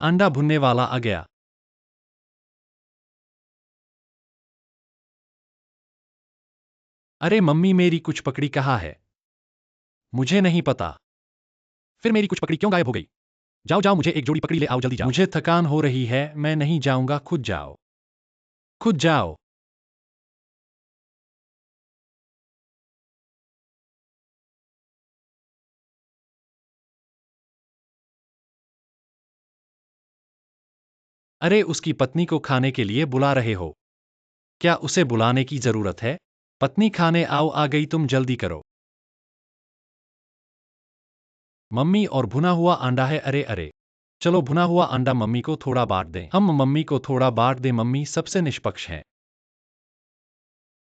अंडा भुनने वाला आ गया। अरे मम्मी, मेरी कुछ पकड़ी कहाँ है? मुझे नहीं पता। फिर मेरी कुछ पकड़ी क्यों गायब हो गई? जाओ जाओ, मुझे एक जोड़ी पकड़ी ले आओ, जल्दी जाओ। मुझे थकान हो रही है, मैं नहीं जाऊंगा, खुद जाओ। खुद जाओ। अरे, उसकी पत्नी को खाने के लिए बुला रहे हो? क्या उसे बुलाने की जरूरत है? पत्नी खाने आओ, आ गई, तुम जल्दी करो। मम्मी, और भुना हुआ अंडा है। अरे अरे, चलो भुना हुआ अंडा मम्मी को थोड़ा बांट दें। हम मम्मी को थोड़ा बांट दें, मम्मी सबसे निष्पक्ष हैं।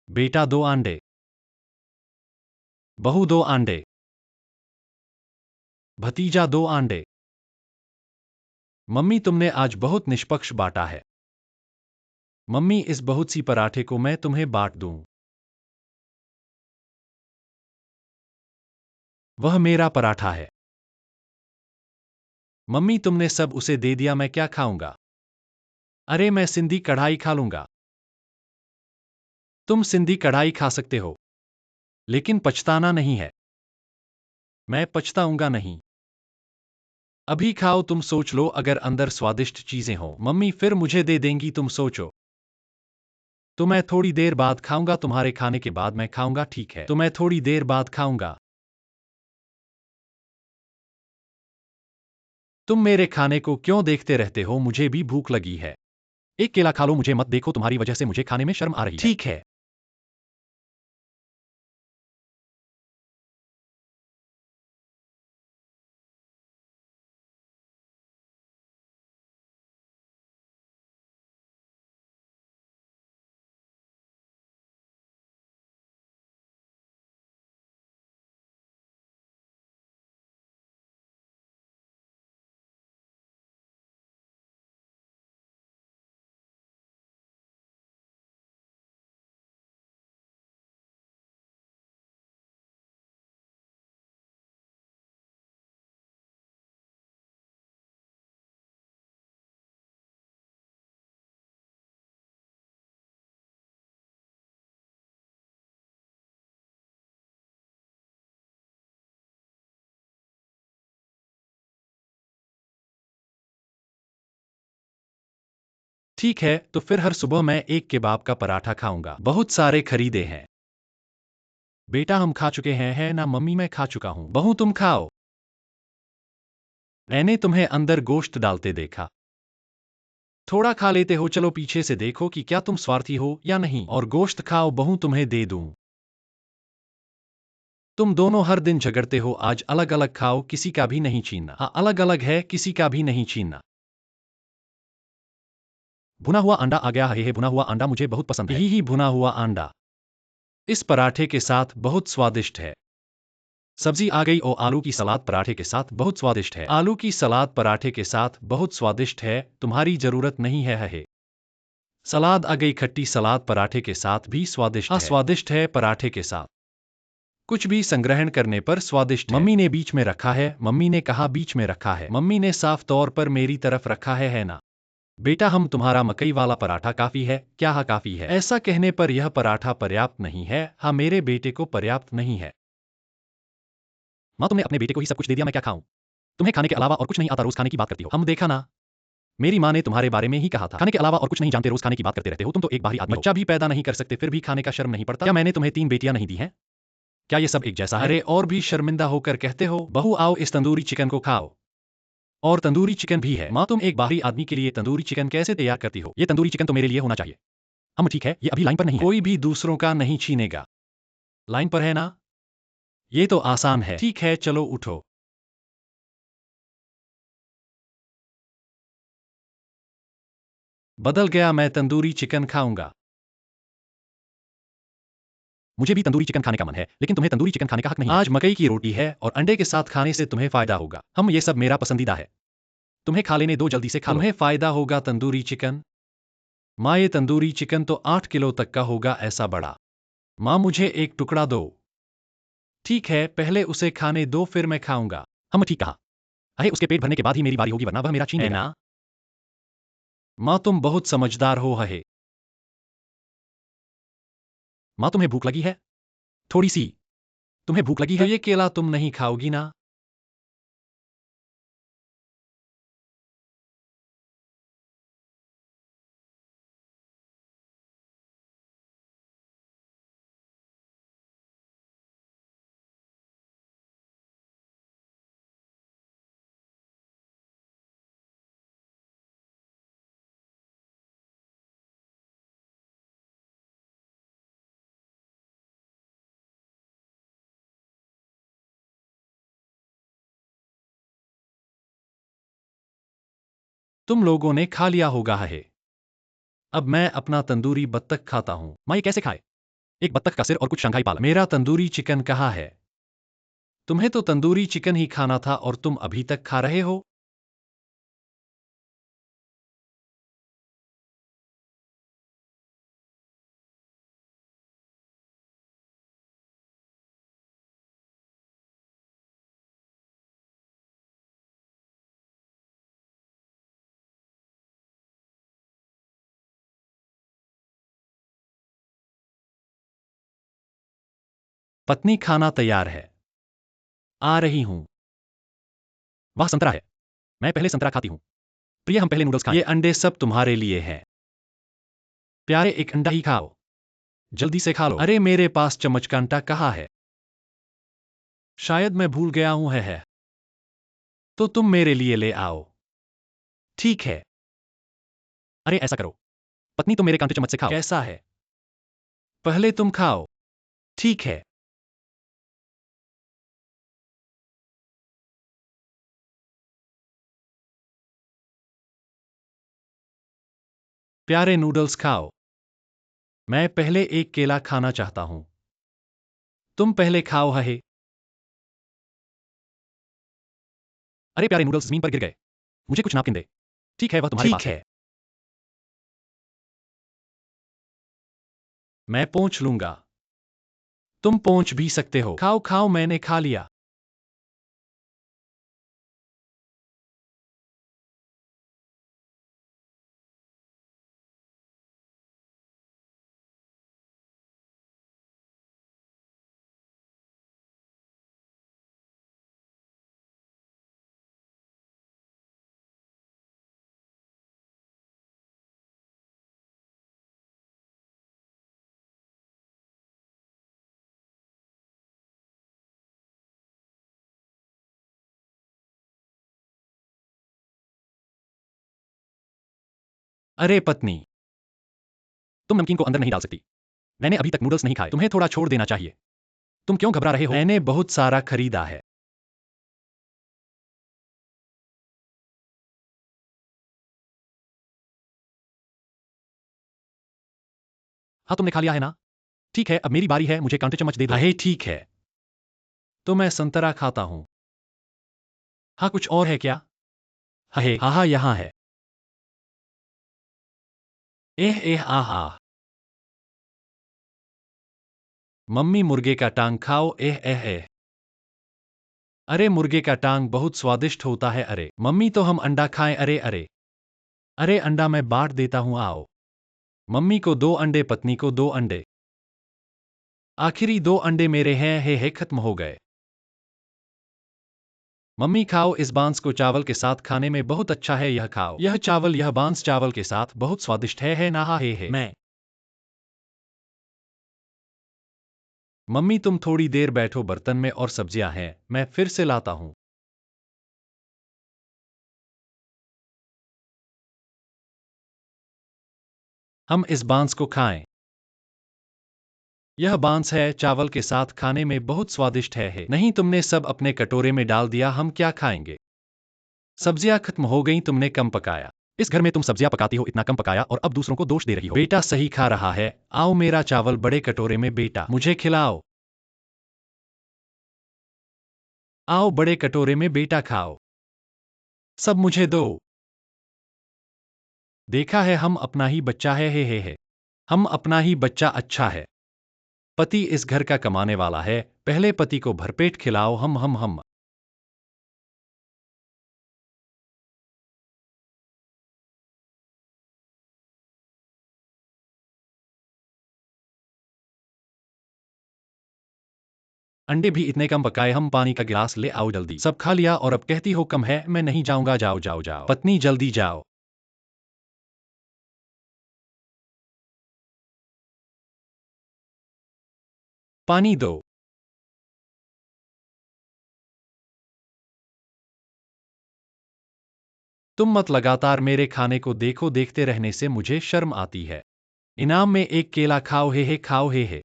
बेटा 2 अंडे। बहू 2 अंडे। भतीजा 2 अंडे। मम्मी, तुमने आज बहुत निष्पक्ष बांटा है। मम्मी, इस बहुत सी पराठे को मैं तुम्हें बांट दूं। वह मेरा पराठा है। मम्मी, तुमने सब उसे दे दिया, मैं क्या खाऊंगा? अरे, मैं सिंधी कढ़ाई खा लूंगा। तुम सिंधी कढ़ाई खा सकते हो, लेकिन पछताना नहीं है। मैं पछताऊंगा नहीं। अभी खाओ, तुम सोच लो, अगर अंदर स्वादिष्ट चीजें हो मम्मी फिर मुझे दे देंगी, तुम सोचो। तो मैं थोड़ी देर बाद खाऊंगा, तुम्हारे खाने के बाद मैं खाऊंगा, ठीक है? तो मैं थोड़ी देर बाद खाऊंगा। तुम मेरे खाने को क्यों देखते रहते हो? मुझे भी भूख लगी है। एक केला खा लो, मुझे मत देखो, तुम्हारी वजह से मुझे खाने में शर्म आ रही है। ठीक है। ठीक है, तो फिर हर सुबह मैं एक केबाब का पराठा खाऊंगा। बहुत सारे खरीदे हैं। बेटा, हम खा चुके हैं, है ना मम्मी? मैं खा चुका हूं। बहू, तुम खाओ। मैंने तुम्हें अंदर गोश्त डालते देखा। थोड़ा खा लेते हो, चलो पीछे से देखो कि क्या तुम स्वार्थी हो या नहीं, और गोश्त खाओ, बहू तुम्हें दे दूं। तुम दोनों हर दिन झगड़ते हो, आज अलग अलग खाओ, किसी का भी नहीं छीनना। हाँ, अलग अलग है, किसी का भी नहीं छीनना। भुना हुआ अंडा आ गया है, भुना हुआ अंडा मुझे बहुत पसंद है। यही भुना हुआ अंडा इस पराठे के साथ बहुत स्वादिष्ट है। सब्जी आ गई, और आलू की सलाद पराठे के साथ बहुत स्वादिष्ट है। आलू की सलाद पराठे के साथ बहुत स्वादिष्ट है, तुम्हारी जरूरत नहीं है। सलाद आ गई, खट्टी सलाद पराठे के साथ भी स्वादिष्ट है। स्वादिष्ट है पराठे के साथ। कुछ भी संग्रहण करने पर स्वादिष्ट है। मम्मी ने बीच में रखा है, मम्मी ने कहा बीच में रखा है, मम्मी ने साफ तौर पर मेरी तरफ रखा है ना? बेटा, हम तुम्हारा मकई वाला पराठा काफी है क्या? हाँ, काफी है। ऐसा कहने पर यह पराठा पर्याप्त नहीं है। हाँ, मेरे बेटे को पर्याप्त नहीं है। माँ, तुमने अपने बेटे को ही सब कुछ दे दिया, मैं क्या खाऊं? तुम्हें खाने के अलावा और कुछ नहीं आता, रोज खाने की बात करती हो। हम देखा ना, मेरी माँ ने तुम्हारे बारे में ही कहा था, खाने के अलावा और कुछ नहीं जानते, रोज खाने की बात करते रहते हो। तुम तो एक बाहरी आदमी हो, बच्चा भी पैदा नहीं कर सकते, फिर भी खाने का शर्म नहीं पड़ता? क्या मैंने तुम्हें 3 बेटियां नहीं दी हैं? क्या ये सब एक जैसा है? अरे, और भी शर्मिंदा होकर कहते हो? बहू, आओ इस तंदूरी चिकन को खाओ। और तंदूरी चिकन भी है। माँ, तुम एक बाहरी आदमी के लिए तंदूरी चिकन कैसे तैयार करती हो? ये तंदूरी चिकन तो मेरे लिए होना चाहिए। हम ठीक है, ये अभी लाइन पर नहीं है। कोई भी दूसरों का नहीं छीनेगा। लाइन पर है ना? ये तो आसान है। ठीक है, चलो उठो। बदल गया, मैं तंदूरी चिकन खाऊंगा। मुझे भी तंदूरी चिकन खाने का मन है, लेकिन तुम्हें तंदूरी चिकन खाने का हक नहीं है। आज मकई की रोटी है, और अंडे के साथ खाने से तुम्हें फायदा होगा। हम ये सब मेरा पसंदीदा है। तुम्हें खा लेने दो, जल्दी से खा लो। तुम्हें फायदा होगा तंदूरी चिकन। माँ, ये तंदूरी चिकन तो 8 किलो तक का होगा, ऐसा बड़ा। माँ, मुझे एक टुकड़ा दो। ठीक है, पहले उसे खाने दो, फिर मैं खाऊंगा। हम ठीक कहा। अरे, उसके पेट भरने के बाद ही मेरी बारी होगी, वरना वह मेरा छीन लेगा। माँ तुम बहुत समझदार हो है। माँ तुम्हें भूख लगी है? थोड़ी सी। तुम्हें भूख लगी है? तो ये केला तुम नहीं खाओगी ना? तुम लोगों ने खा लिया होगा है। अब मैं अपना तंदूरी बत्तख खाता हूँ। माँ ये कैसे खाए? एक बत्तख का सिर और कुछ शंघाई पालक। मेरा तंदूरी चिकन कहाँ है? तुम्हें तो तंदूरी चिकन ही खाना था और तुम अभी तक खा रहे हो? पत्नी खाना तैयार है। आ रही हूँ। वह संतरा है। मैं पहले संतरा खाती हूँ। प्रिय हम पहले नूडल्स खाएं। ये अंडे सब तुम्हारे लिए हैं। प्यारे एक अंडा ही खाओ। जल्दी से खा लो। अरे मेरे पास चम्मच कांटा कहाँ है? शायद मैं भूल गया हूँ है। तो तुम मेरे लिए ले आओ। ठीक है। अरे ऐसा करो। पत्नी तुम मेरे कांटे चम्मच से खाओ। कैसा है? पहले तुम खाओ। ठीक है। प्यारे नूडल्स खाओ। मैं पहले एक केला खाना चाहता हूँ। तुम पहले खाओ है। अरे प्यारे नूडल्स जमीन पर गिर गए। मुझे कुछ नैपकिन दे। ठीक है वह तुम्हारे पास ठीक है। है। मैं पोंछ लूंगा। तुम पोंछ भी सकते हो। खाओ खाओ मैंने खा लिया। अरे पत्नी, तुम नमकीन को अंदर नहीं डाल सकती। मैंने अभी तक नूडल्स नहीं खाए। तुम्हें थोड़ा छोड़ देना चाहिए। तुम क्यों घबरा रहे हो? मैंने बहुत सारा खरीदा है। हाँ तुमने खा लिया है ना? ठीक है अब मेरी बारी है। मुझे कांटे चम्मच दे दो। अहे ठीक है। तो मैं संतरा खाता हूँ। हाँ कुछ और है क्या? अहे हाँ हाँ यहाँ है। एह एह आह आह। मम्मी मुर्गे का टांग खाओ। एह एह एह। अरे मुर्गे का टांग बहुत स्वादिष्ट होता है। अरे मम्मी तो हम अंडा खाएं। अरे अरे। अरे अंडा मैं बांट देता हूँ आओ। मम्मी को 2 अंडे पत्नी को 2 अंडे। आखिरी 2 अंडे मेरे हैं हे खत्म हो गए। मम्मी खाओ इस बांस को चावल के साथ खाने में बहुत अच्छा है। यह खाओ यह चावल यह बांस चावल के साथ बहुत स्वादिष्ट है ना हे। मैं मम्मी तुम थोड़ी देर बैठो बर्तन में और सब्जियां हैं मैं फिर से लाता हूँ। हम इस बांस को खाएं। यह बांस है चावल के साथ खाने में बहुत स्वादिष्ट है नहीं तुमने सब अपने कटोरे में डाल दिया। हम क्या खाएंगे? सब्जियां खत्म हो गई। तुमने कम पकाया। इस घर में तुम सब्जियां पकाती हो इतना कम पकाया और अब दूसरों को दोष दे रही हो। बेटा सही खा रहा है। आओ मेरा चावल बड़े कटोरे में बेटा मुझे खिलाओ। आओ बड़े कटोरे में बेटा खाओ। सब मुझे दो। देखा है हम अपना ही बच्चा है हे। हम अपना ही बच्चा अच्छा है। पति इस घर का कमाने वाला है। पहले पति को भरपेट खिलाओ। हम अंडे भी इतने कम पकाए, हम पानी का गिलास ले आओ जल्दी। सब खा लिया और अब कहती हो कम है, मैं नहीं जाऊंगा, जाओ जाओ जाओ। पत्नी जल्दी जाओ। पानी दो। तुम मत लगातार मेरे खाने को देखो, देखते रहने से मुझे शर्म आती है। इनाम में एक केला खाओ, हे खाओ, हे।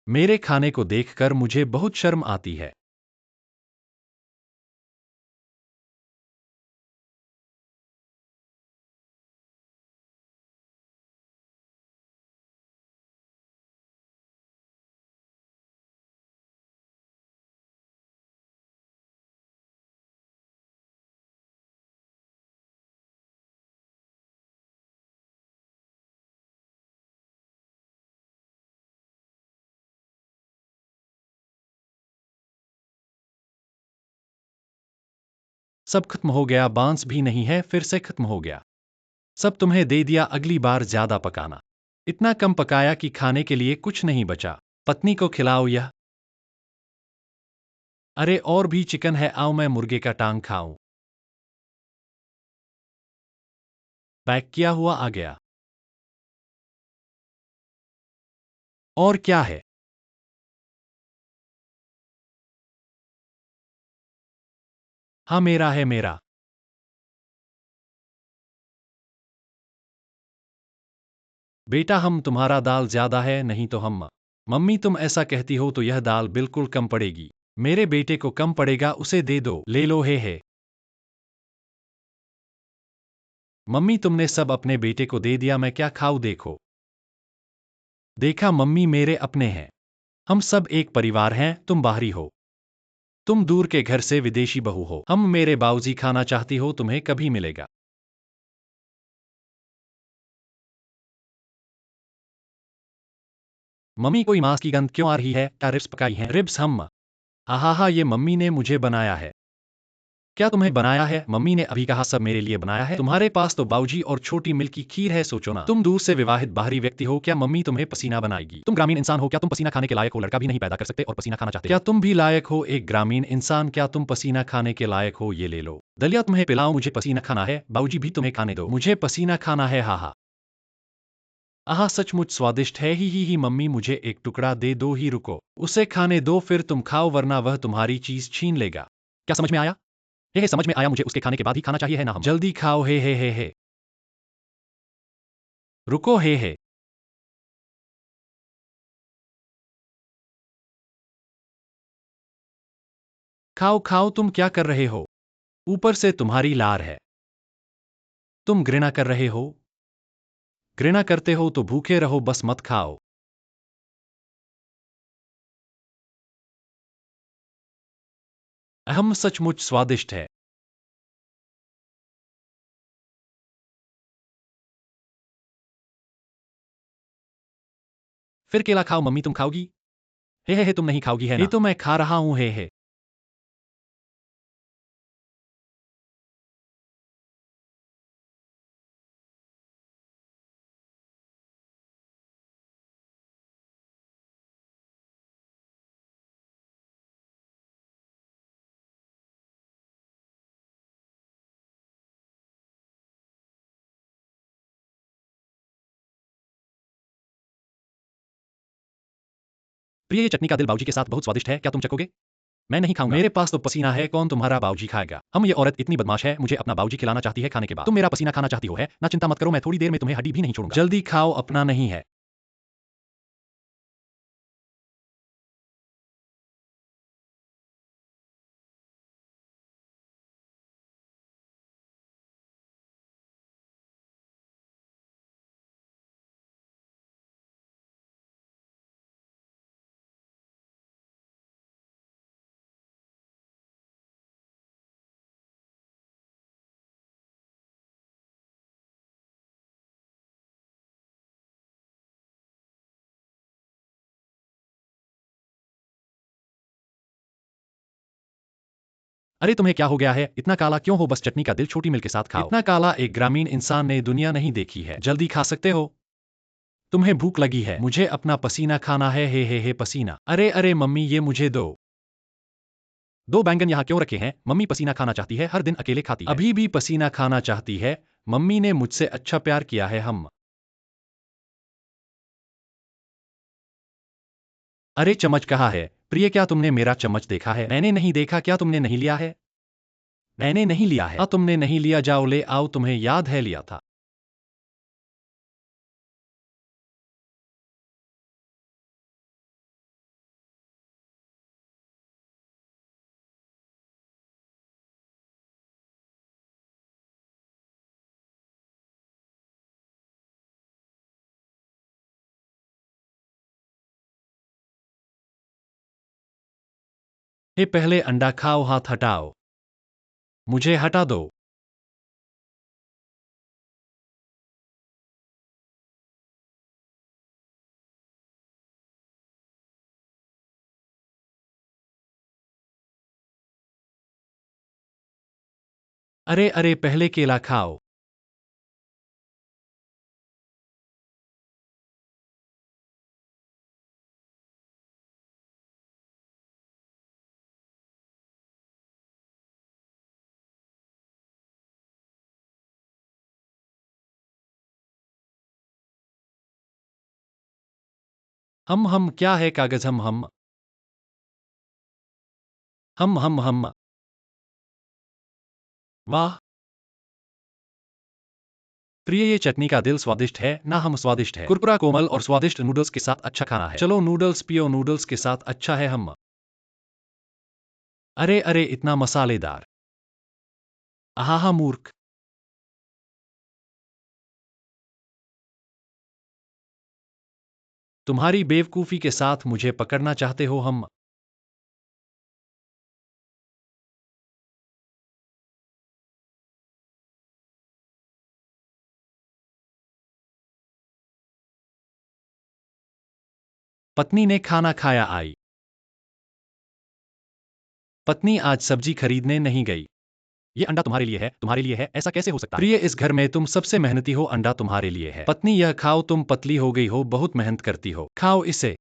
मेरे खाने को देखकर मुझे बहुत शर्म आती है। सब खत्म हो गया, बांस भी नहीं है, फिर से खत्म हो गया। सब तुम्हें दे दिया, अगली बार ज्यादा पकाना। इतना कम पकाया कि खाने के लिए कुछ नहीं बचा। पत्नी को खिलाओ यह। अरे और भी चिकन है, आओ मैं मुर्गे का टांग खाऊं। पैक किया हुआ आ गया। और क्या है? हाँ मेरा है, मेरा। बेटा हम तुम्हारा दाल ज्यादा है, नहीं तो हम। मम्मी तुम ऐसा कहती हो तो यह दाल बिल्कुल कम पड़ेगी। मेरे बेटे को कम पड़ेगा, उसे दे दो, ले लो, हे। मम्मी तुमने सब अपने बेटे को दे दिया, मैं क्या खाऊं, देखो। देखा मम्मी, मेरे अपने हैं। हम सब एक परिवार हैं, तुम बाहरी हो। तुम दूर के घर से विदेशी बहू हो। हम मेरे बाबूजी, खाना चाहती हो तुम्हें कभी मिलेगा। मम्मी कोई मांस की गंध क्यों आ रही है, क्या रिब्स पकाई हैं? रिब्स हम। हा, ये मम्मी ने मुझे बनाया है। क्या तुम्हें बनाया है? मम्मी ने अभी कहा सब मेरे लिए बनाया है। तुम्हारे पास तो बाबूजी और छोटी मिल्क की खीर है, सोचो ना। तुम दूर से विवाहित बाहरी व्यक्ति हो, क्या मम्मी तुम्हें पसीना बनाएगी? तुम ग्रामीण इंसान हो, क्या तुम पसीना खाने के लायक हो? लड़का भी नहीं पैदा कर सकते और पसीना खाना चाहते हो? क्या तुम भी लायक हो एक ग्रामीण इंसान? क्या तुम पसीना खाने के लायक हो? ये ले लो दलिया, तुम्हें पिलाऊं? मुझे पसीना खाना है। बाबूजी भी तुम्हें खाने दो, मुझे पसीना खाना है। हा। आहा सचमुच स्वादिष्ट है, ही मम्मी मुझे एक टुकड़ा दे दो, ही रुको, उसे खाने दो, फिर तुम खाओ वरना वह तुम्हारी चीज छीन लेगा। क्या समझ में आया? हे समझ में आया, मुझे उसके खाने के बाद ही खाना चाहिए, है ना? हम जल्दी खाओ, हे। रुको, हे। खाओ खाओ, तुम क्या कर रहे हो? ऊपर से तुम्हारी लार है। तुम घृणा कर रहे हो? घृणा करते हो तो भूखे रहो, बस मत खाओ। अहम सचमुच स्वादिष्ट है। फिर केला खाओ, मम्मी तुम खाओगी? हे तुम नहीं खाओगी, है ना? ये तो मैं खा रहा हूं, हे। प्रिय, ये चटनी का दिल बाबूजी के साथ बहुत स्वादिष्ट है, क्या तुम चखोगे? मैं नहीं खाऊंगा, मेरे पास तो पसीना है, कौन तुम्हारा बाबूजी खाएगा? हम, ये औरत इतनी बदमाश है, मुझे अपना बाबूजी खिलाना चाहती है खाने के बाद। तुम मेरा पसीना खाना चाहती हो, है ना? चिंता मत करो, मैं थोड़ी देर में तुम्हें हड्डी भी नहीं छोड़ूंगा। जल्दी खाओ, अपना नहीं है। अरे तुम्हें क्या हो गया है? इतना काला क्यों हो? बस चटनी का दिल छोटी मिल के साथ खाओ। इतना काला एक ग्रामीण इंसान ने दुनिया नहीं देखी है। जल्दी खा सकते हो? तुम्हें भूख लगी है, मुझे अपना पसीना खाना है, हे पसीना। अरे अरे मम्मी, ये मुझे दो। दो बैंगन यहाँ क्यों रखे हैं? मम्मी पसीना खाना चाहती है, हर दिन अकेले खाती है। अभी भी पसीना खाना चाहती है। मम्मी ने मुझसे अच्छा प्यार किया है। हम। अरे चम्मच कहाँ है? प्रिय, क्या तुमने मेरा चम्मच देखा है? मैंने नहीं देखा। क्या तुमने नहीं लिया है? मैंने नहीं लिया है। तुमने नहीं लिया, जाओ ले आओ, तुम्हें याद है लिया था। हे पहले अंडा खाओ, हाथ हटाओ। मुझे हटा दो। अरे अरे पहले केला खाओ। हम क्या है कागज? हम। वाह प्रिय, ये चटनी का दिल स्वादिष्ट है ना? हम स्वादिष्ट है। कुरकुरा, कोमल और स्वादिष्ट नूडल्स के साथ अच्छा खाना है। चलो नूडल्स पियो, नूडल्स के साथ अच्छा है। हम। अरे अरे इतना मसालेदार। आहा मूर्ख। तुम्हारी बेवकूफी के साथ मुझे पकड़ना चाहते हो? हम। पत्नी ने खाना खाया आई। पत्नी आज सब्जी खरीदने नहीं गई। ये अंडा तुम्हारे लिए है, तुम्हारे लिए है, ऐसा कैसे हो सकता है? प्रिय, इस घर में तुम सबसे मेहनती हो, अंडा तुम्हारे लिए है। पत्नी, यह खाओ, तुम पतली हो गई हो, बहुत मेहनत करती हो, खाओ इसे।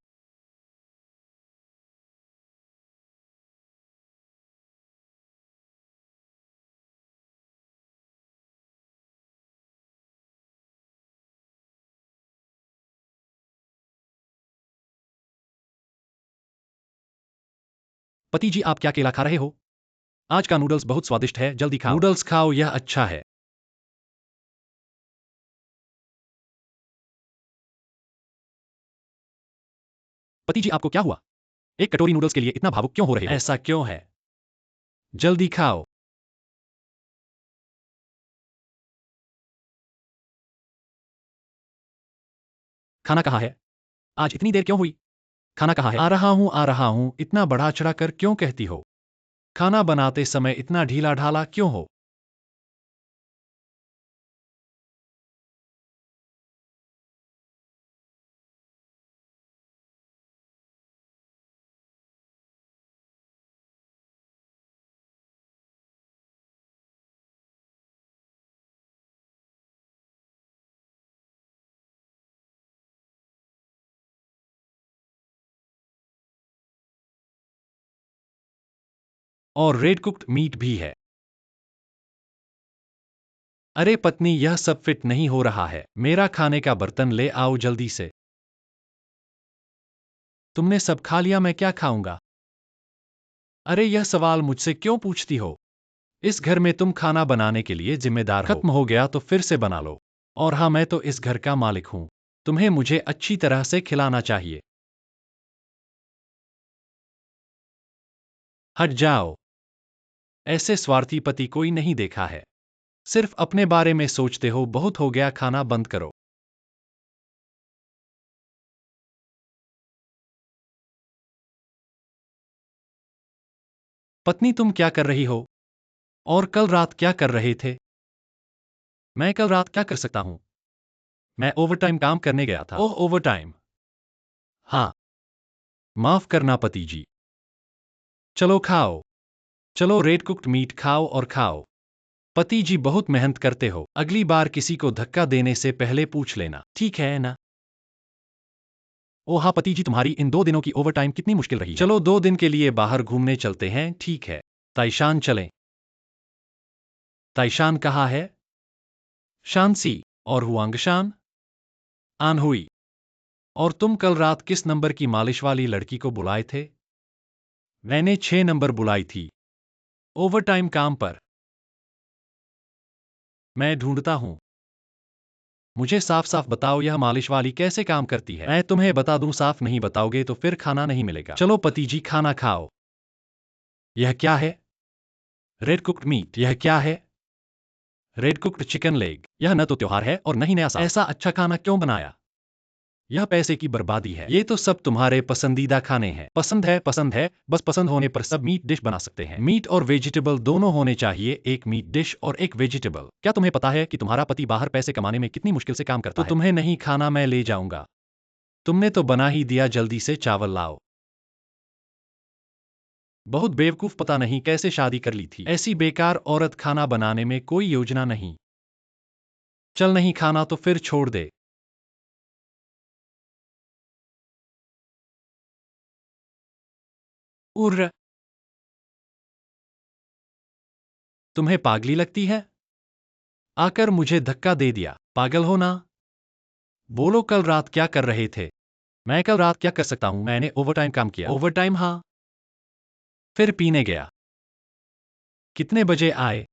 पति जी, आप क्या केला खा रहे हो? आज का नूडल्स बहुत स्वादिष्ट है, जल्दी खाओ। नूडल्स खाओ, यह अच्छा है। पति जी, आपको क्या हुआ? एक कटोरी नूडल्स के लिए इतना भावुक क्यों हो रहे हो? ऐसा क्यों है? जल्दी खाओ। खाना कहाँ है? आज इतनी देर क्यों हुई? खाना कहाँ है? आ रहा हूँ, इतना बढ़ा चढ़ा कर क्यों कहती हो? खाना बनाते समय इतना ढीला ढाला क्यों हो? और रेड कुक्ड मीट भी है। अरे पत्नी, यह सब फिट नहीं हो रहा है। मेरा खाने का बर्तन ले आओ जल्दी से। तुमने सब खा लिया, मैं क्या खाऊंगा? अरे यह सवाल मुझसे क्यों पूछती हो? इस घर में तुम खाना बनाने के लिए जिम्मेदार हो। खत्म हो गया तो फिर से बना लो। और हाँ, मैं तो इस घर का मालिक हूं। तुम्हें मुझे अच्छी तरह से खिलाना चाहिए। हट जाओ। ऐसे स्वार्थी पति कोई नहीं देखा है। सिर्फ अपने बारे में सोचते हो। बहुत हो गया, खाना बंद करो। पत्नी, तुम क्या कर रही हो? और कल रात क्या कर रहे थे? मैं कल रात क्या कर सकता हूं? मैं ओवरटाइम काम करने गया था। ओह, ओवरटाइम। हाँ। माफ करना पति जी। चलो खाओ। चलो रेड कुक्ड मीट खाओ और खाओ। पति जी, बहुत मेहनत करते हो। अगली बार किसी को धक्का देने से पहले पूछ लेना, ठीक है ना? ओ हाँ पति जी, तुम्हारी इन 2 दिनों की ओवरटाइम कितनी मुश्किल रही है। चलो 2 दिन के लिए बाहर घूमने चलते हैं, ठीक है। ताइशान चलें। ताइशान कहाँ है? शांसी। और हुआंगशान? आन हुई। और तुम कल रात किस नंबर की मालिश वाली लड़की को बुलाए थे? मैंने 6 नंबर बुलाई थी। ओवरटाइम काम पर। मैं ढूंढता हूं। मुझे साफ साफ बताओ, यह मालिश वाली कैसे काम करती है? मैं तुम्हें बता दूं, साफ नहीं बताओगे तो फिर खाना नहीं मिलेगा। चलो पति जी, खाना खाओ। यह क्या है? Red cooked meet. यह क्या है? Red cooked chicken leg. यह न तो त्योहार है और न ही नया साल। ऐसा अच्छा खाना क्यों बनाया? यह पैसे की बर्बादी है। ये तो सब तुम्हारे पसंदीदा खाने हैं। पसंद है, बस पसंद होने पर सब मीट डिश बना सकते हैं। मीट और वेजिटेबल दोनों होने चाहिए, एक मीट डिश और एक वेजिटेबल। क्या तुम्हें पता है कि तुम्हारा पति बाहर पैसे कमाने में कितनी मुश्किल से काम करता है? तो तुम्हें नहीं खाना, मैं ले जाऊंगा। तुमने तो बना ही दिया, जल्दी से चावल लाओ। बहुत बेवकूफ, पता नहीं कैसे शादी कर ली थी। ऐसी बेकार औरत, खाना बनाने में कोई योजना नहीं। चल नहीं खाना तो फिर छोड़ दे। उर्र, तुम्हें पागली लगती है? आकर मुझे धक्का दे दिया। पागल हो ना? बोलो, कल रात क्या कर रहे थे? मैं कल रात क्या कर सकता हूं? मैंने ओवरटाइम काम किया। ओवरटाइम? हाँ। फिर पीने गया। कितने बजे आए?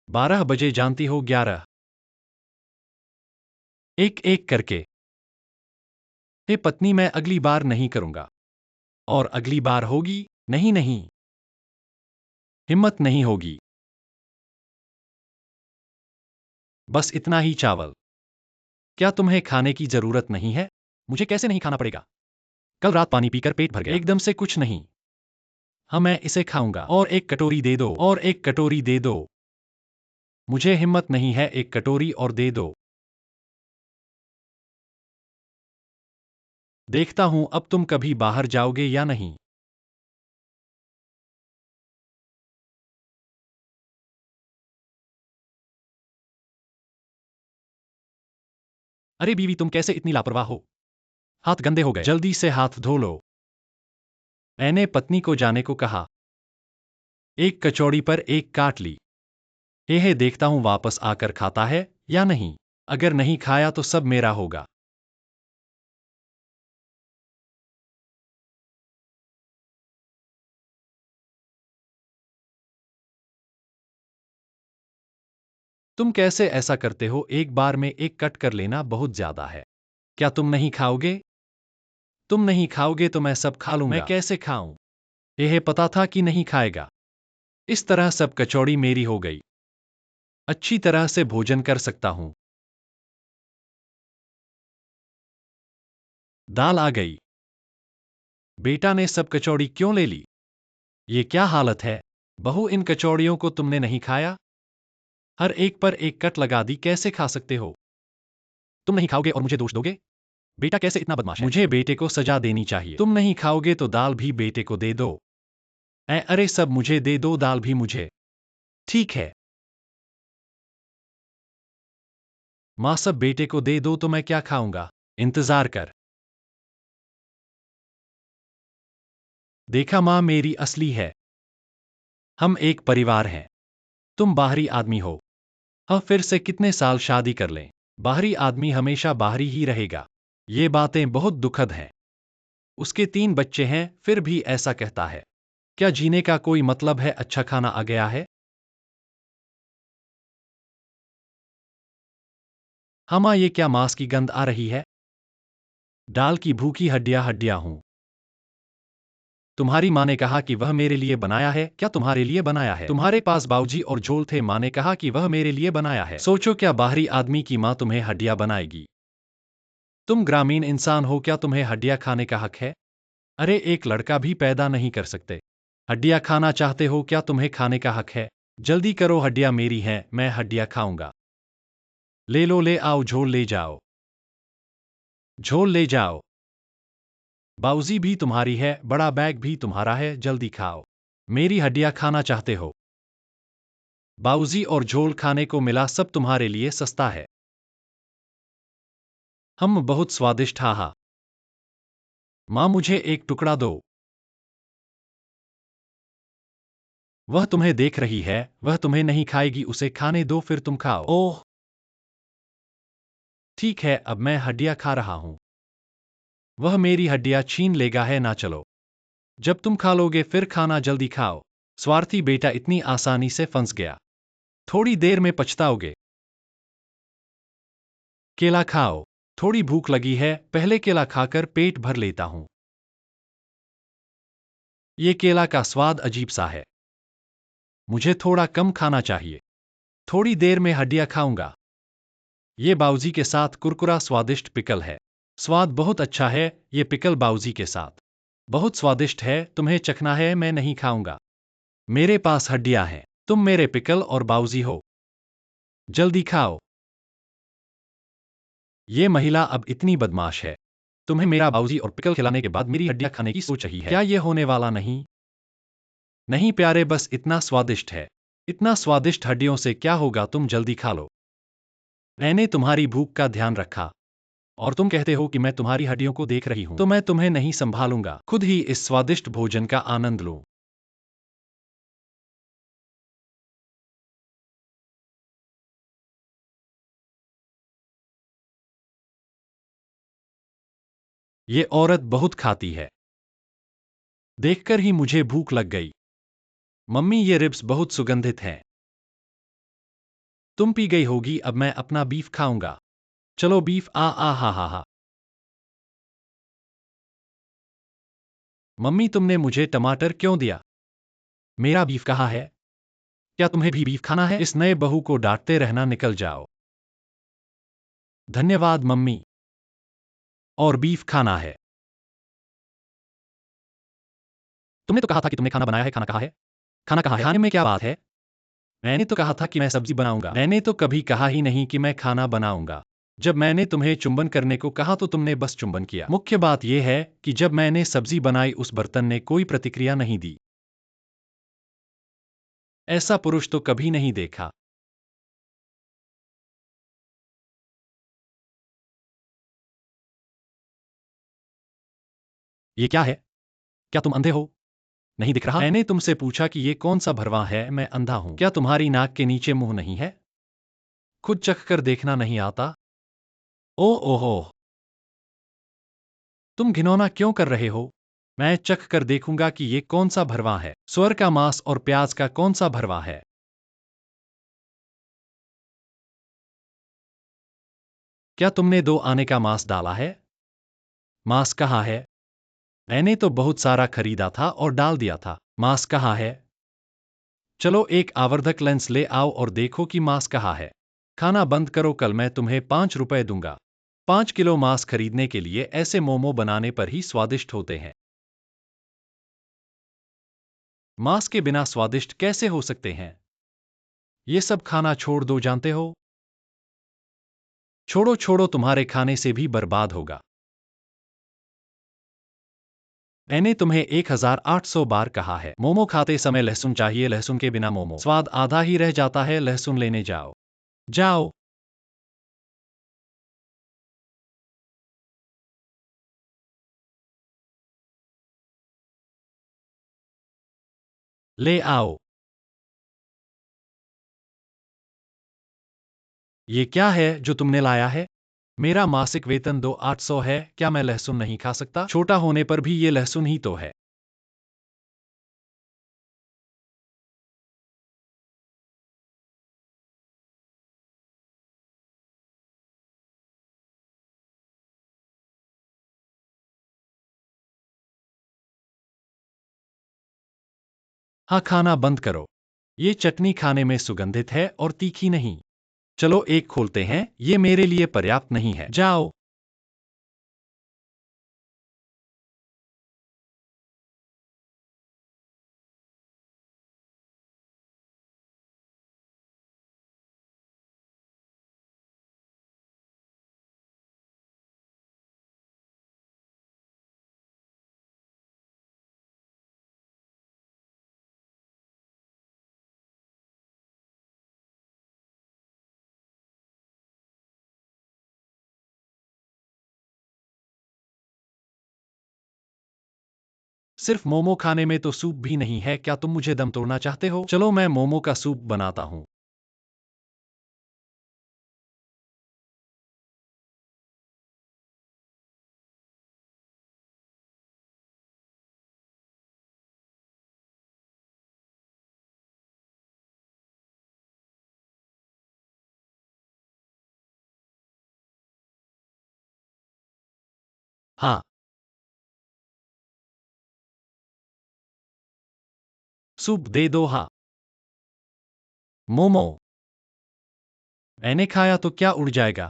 12 बजे, जानती हो 11। एक एक करके। हे पत्नी, मैं अगली बार नहीं करूंगा। और अगली बार होगी? नहीं नहीं, हिम्मत नहीं होगी। बस इतना ही चावल। क्या तुम्हें खाने की जरूरत नहीं है? मुझे कैसे नहीं खाना पड़ेगा? कल रात पानी पीकर पेट भर गया। एकदम से कुछ नहीं। हाँ, मैं इसे खाऊंगा। और एक कटोरी दे दो। और एक कटोरी दे दो। मुझे हिम्मत नहीं है, एक कटोरी और दे दो। देखता हूं अब तुम कभी बाहर जाओगे या नहीं। अरे बीवी, तुम कैसे इतनी लापरवाह हो? हाथ गंदे हो गए, जल्दी से हाथ धो लो। मैंने पत्नी को जाने को कहा। एक कचौड़ी पर एक काट ली। हे देखता हूं वापस आकर खाता है या नहीं। अगर नहीं खाया तो सब मेरा होगा। तुम कैसे ऐसा करते हो? एक बार में एक कट कर लेना बहुत ज्यादा है। क्या तुम नहीं खाओगे? तुम नहीं खाओगे तो मैं सब खा लूंगा। मैं कैसे खाऊं? यह पता था कि नहीं खाएगा। इस तरह सब कचौड़ी मेरी हो गई। अच्छी तरह से भोजन कर सकता हूं। दाल आ गई। बेटा ने सब कचौड़ी क्यों ले ली? ये क्या हालत है? बहू, इन कचौड़ियों को तुमने नहीं खाया? हर एक पर एक कट लगा दी, कैसे खा सकते हो? तुम नहीं खाओगे और मुझे दोष दोगे? बेटा कैसे इतना बदमाश है? मुझे बेटे को सजा देनी चाहिए। तुम नहीं खाओगे तो दाल भी बेटे को दे दो। अरे सब मुझे दे दो, दाल भी मुझे। ठीक है माँ, सब बेटे को दे दो तो मैं क्या खाऊंगा? इंतजार कर। देखा, माँ मेरी असली है। हम एक परिवार हैं। तुम बाहरी आदमी हो। हाँ, फिर से कितने साल शादी कर लें, बाहरी आदमी हमेशा बाहरी ही रहेगा। ये बातें बहुत दुखद हैं। उसके 3 बच्चे हैं, फिर भी ऐसा कहता है। क्या जीने का कोई मतलब है? अच्छा खाना आ गया है। हाँ माँ, ये क्या मांस की गंध आ रही है? दाल की भूखी हड्डियां हड्डियां हूं। तुम्हारी माँ ने कहा कि वह मेरे लिए बनाया है। क्या तुम्हारे लिए बनाया है? तुम्हारे पास बाऊजी और झोल थे, माँ ने कहा कि वह मेरे लिए बनाया है। सोचो, क्या बाहरी आदमी की माँ तुम्हें हड्डियां बनाएगी? तुम ग्रामीण इंसान हो, क्या तुम्हें हड्डियां खाने का हक है? अरे, एक लड़का भी पैदा नहीं कर सकते। हड्डियां खाना चाहते हो? क्या तुम्हें खाने का हक है? जल्दी करो, हड्डियां मेरी हैं, मैं हड्डियां खाऊंगा। ले लो, ले आओ, झोल ले जाओ। झोल ले जाओ। बाऊजी भी तुम्हारी है, बड़ा बैग भी तुम्हारा है, जल्दी खाओ। मेरी हड्डियां खाना चाहते हो? बाऊजी और झोल खाने को मिला, सब तुम्हारे लिए सस्ता है। हम बहुत स्वादिष्ट, हा हा। माँ मुझे एक टुकड़ा दो। वह तुम्हें देख रही है, वह तुम्हें नहीं खाएगी, उसे खाने दो फिर तुम खाओ। ओह ठीक है, अब मैं हड्डियाँ खा रहा हूँ। वह मेरी हड्डियाँ छीन लेगा है ना, चलो। जब तुम खा लोगे फिर खाना, जल्दी खाओ। स्वार्थी बेटा इतनी आसानी से फंस गया। थोड़ी देर में पछताओगे। केला खाओ। थोड़ी भूख लगी है, पहले केला खाकर पेट भर लेता हूँ। ये केला का स्वाद अजीब सा है। मुझे थोड़ा कम खाना चाहिए। थोड़ी देर में हड्डियाँ खाऊंगा। ये बाऊजी के साथ कुरकुरा स्वादिष्ट पिकल है। स्वाद बहुत अच्छा है, ये पिकल बाऊजी के साथ बहुत स्वादिष्ट है। तुम्हें चखना है? मैं नहीं खाऊंगा। मेरे पास हड्डियां हैं। तुम मेरे पिकल और बाऊजी हो। जल्दी खाओ। ये महिला अब इतनी बदमाश है। तुम्हें मेरा बाऊजी और पिकल खिलाने के बाद मेरी हड्डियां खाने की सोच रही है। क्या ये होने वाला नहीं? नहीं प्यारे, बस इतना स्वादिष्ट है। इतना स्वादिष्ट, हड्डियों से क्या होगा, तुम जल्दी खा लो। मैंने तुम्हारी भूख का ध्यान रखा और तुम कहते हो कि मैं तुम्हारी हड्डियों को देख रही हूं, तो मैं तुम्हें नहीं संभालूंगा। खुद ही इस स्वादिष्ट भोजन का आनंद लो। ये औरत बहुत खाती है। देखकर ही मुझे भूख लग गई। मम्मी ये रिब्स बहुत सुगंधित हैं। तुम पी गई होगी, अब मैं अपना बीफ खाऊंगा। चलो बीफ। आ आ हा। मम्मी तुमने मुझे टमाटर क्यों दिया? मेरा बीफ कहाँ है? क्या तुम्हें भी बीफ खाना है? इस नए बहू को डांटते रहना, निकल जाओ। धन्यवाद मम्मी। और बीफ खाना है। तुमने तो कहा था कि तुमने खाना बनाया है, खाना कहाँ है? खाना कहाँ है? खाने में क्या बात है? मैंने तो कहा था कि मैं सब्जी बनाऊंगा। मैंने तो कभी कहा ही नहीं कि मैं खाना बनाऊंगा। जब मैंने तुम्हें चुंबन करने को कहा तो तुमने बस चुंबन किया। मुख्य बात यह है कि जब मैंने सब्जी बनाई उस बर्तन ने कोई प्रतिक्रिया नहीं दी। ऐसा पुरुष तो कभी नहीं देखा। ये क्या है? क्या तुम अंधे हो? नहीं दिख रहा? मैंने तुमसे पूछा कि ये कौन सा भरवा है, मैं अंधा हूं क्या? तुम्हारी नाक के नीचे मुंह नहीं है? खुद चख कर देखना नहीं आता? ओ ओहो, तुम घिनौना क्यों कर रहे हो? मैं चख कर देखूंगा कि ये कौन सा भरवा है। सुअर का मांस और प्याज का कौन सा भरवा है? क्या तुमने 2 आने का मांस डाला है? मांस कहाँ है? मैंने तो बहुत सारा खरीदा था और डाल दिया था। मांस कहाँ है? चलो एक आवर्धक लेंस ले आओ और देखो कि मांस कहाँ है। खाना बंद करो, कल मैं तुम्हें 5 रुपए दूंगा। 5 किलो मांस खरीदने के लिए। ऐसे मोमो बनाने पर ही स्वादिष्ट होते हैं। मांस के बिना स्वादिष्ट कैसे हो सकते हैं? ये सब खाना छोड़ दो, जानते हो? छोड़ो छोड़ो, तुम्हारे खाने से भी बर्बाद होगा। मैंने तुम्हें 1800 बार कहा है, मोमो खाते समय लहसुन चाहिए, लहसुन के बिना मोमो स्वाद आधा ही रह जाता है। लहसुन लेने जाओ। जाओ। ले आओ। ये क्या है जो तुमने लाया है? मेरा मासिक वेतन 2800 है, क्या मैं लहसुन नहीं खा सकता? छोटा होने पर भी ये लहसुन ही तो है। हाँ, खाना बंद करो। ये चटनी खाने में सुगंधित है और तीखी नहीं। चलो एक खोलते हैं, ये मेरे लिए पर्याप्त नहीं है। जाओ। सिर्फ मोमो खाने में तो सूप भी नहीं है, क्या तुम मुझे दम तोड़ना चाहते हो? चलो मैं मोमो का सूप बनाता हूँ। हाँ, सूप दे दो। हाँ, मोमो मैंने खाया तो क्या उड़ जाएगा?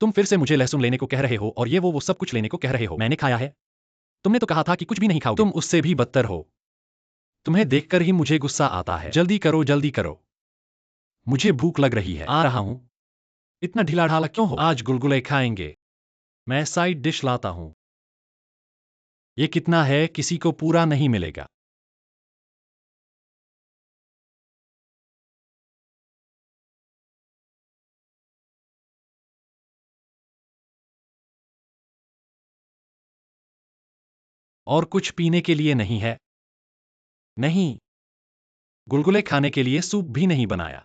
तुम फिर से मुझे लहसुन लेने को कह रहे हो और ये वो सब कुछ लेने को कह रहे हो। मैंने खाया है। तुमने तो कहा था कि कुछ भी नहीं खाओगे। तुम उससे भी बदतर हो। तुम्हें देखकर ही मुझे गुस्सा आता है। जल्दी करो, जल्दी करो। मुझे भूख लग रही है। आ रहा हूँ। इतना ढीला ढाला क्यों हो? आज गुलगुले खाएंगे। मैं साइड डिश लाता हूँ। ये कितना है? किसी को पूरा नहीं मिलेगा। और कुछ पीने के लिए नहीं है? नहीं, गुलगुले खाने के लिए सूप भी नहीं बनाया।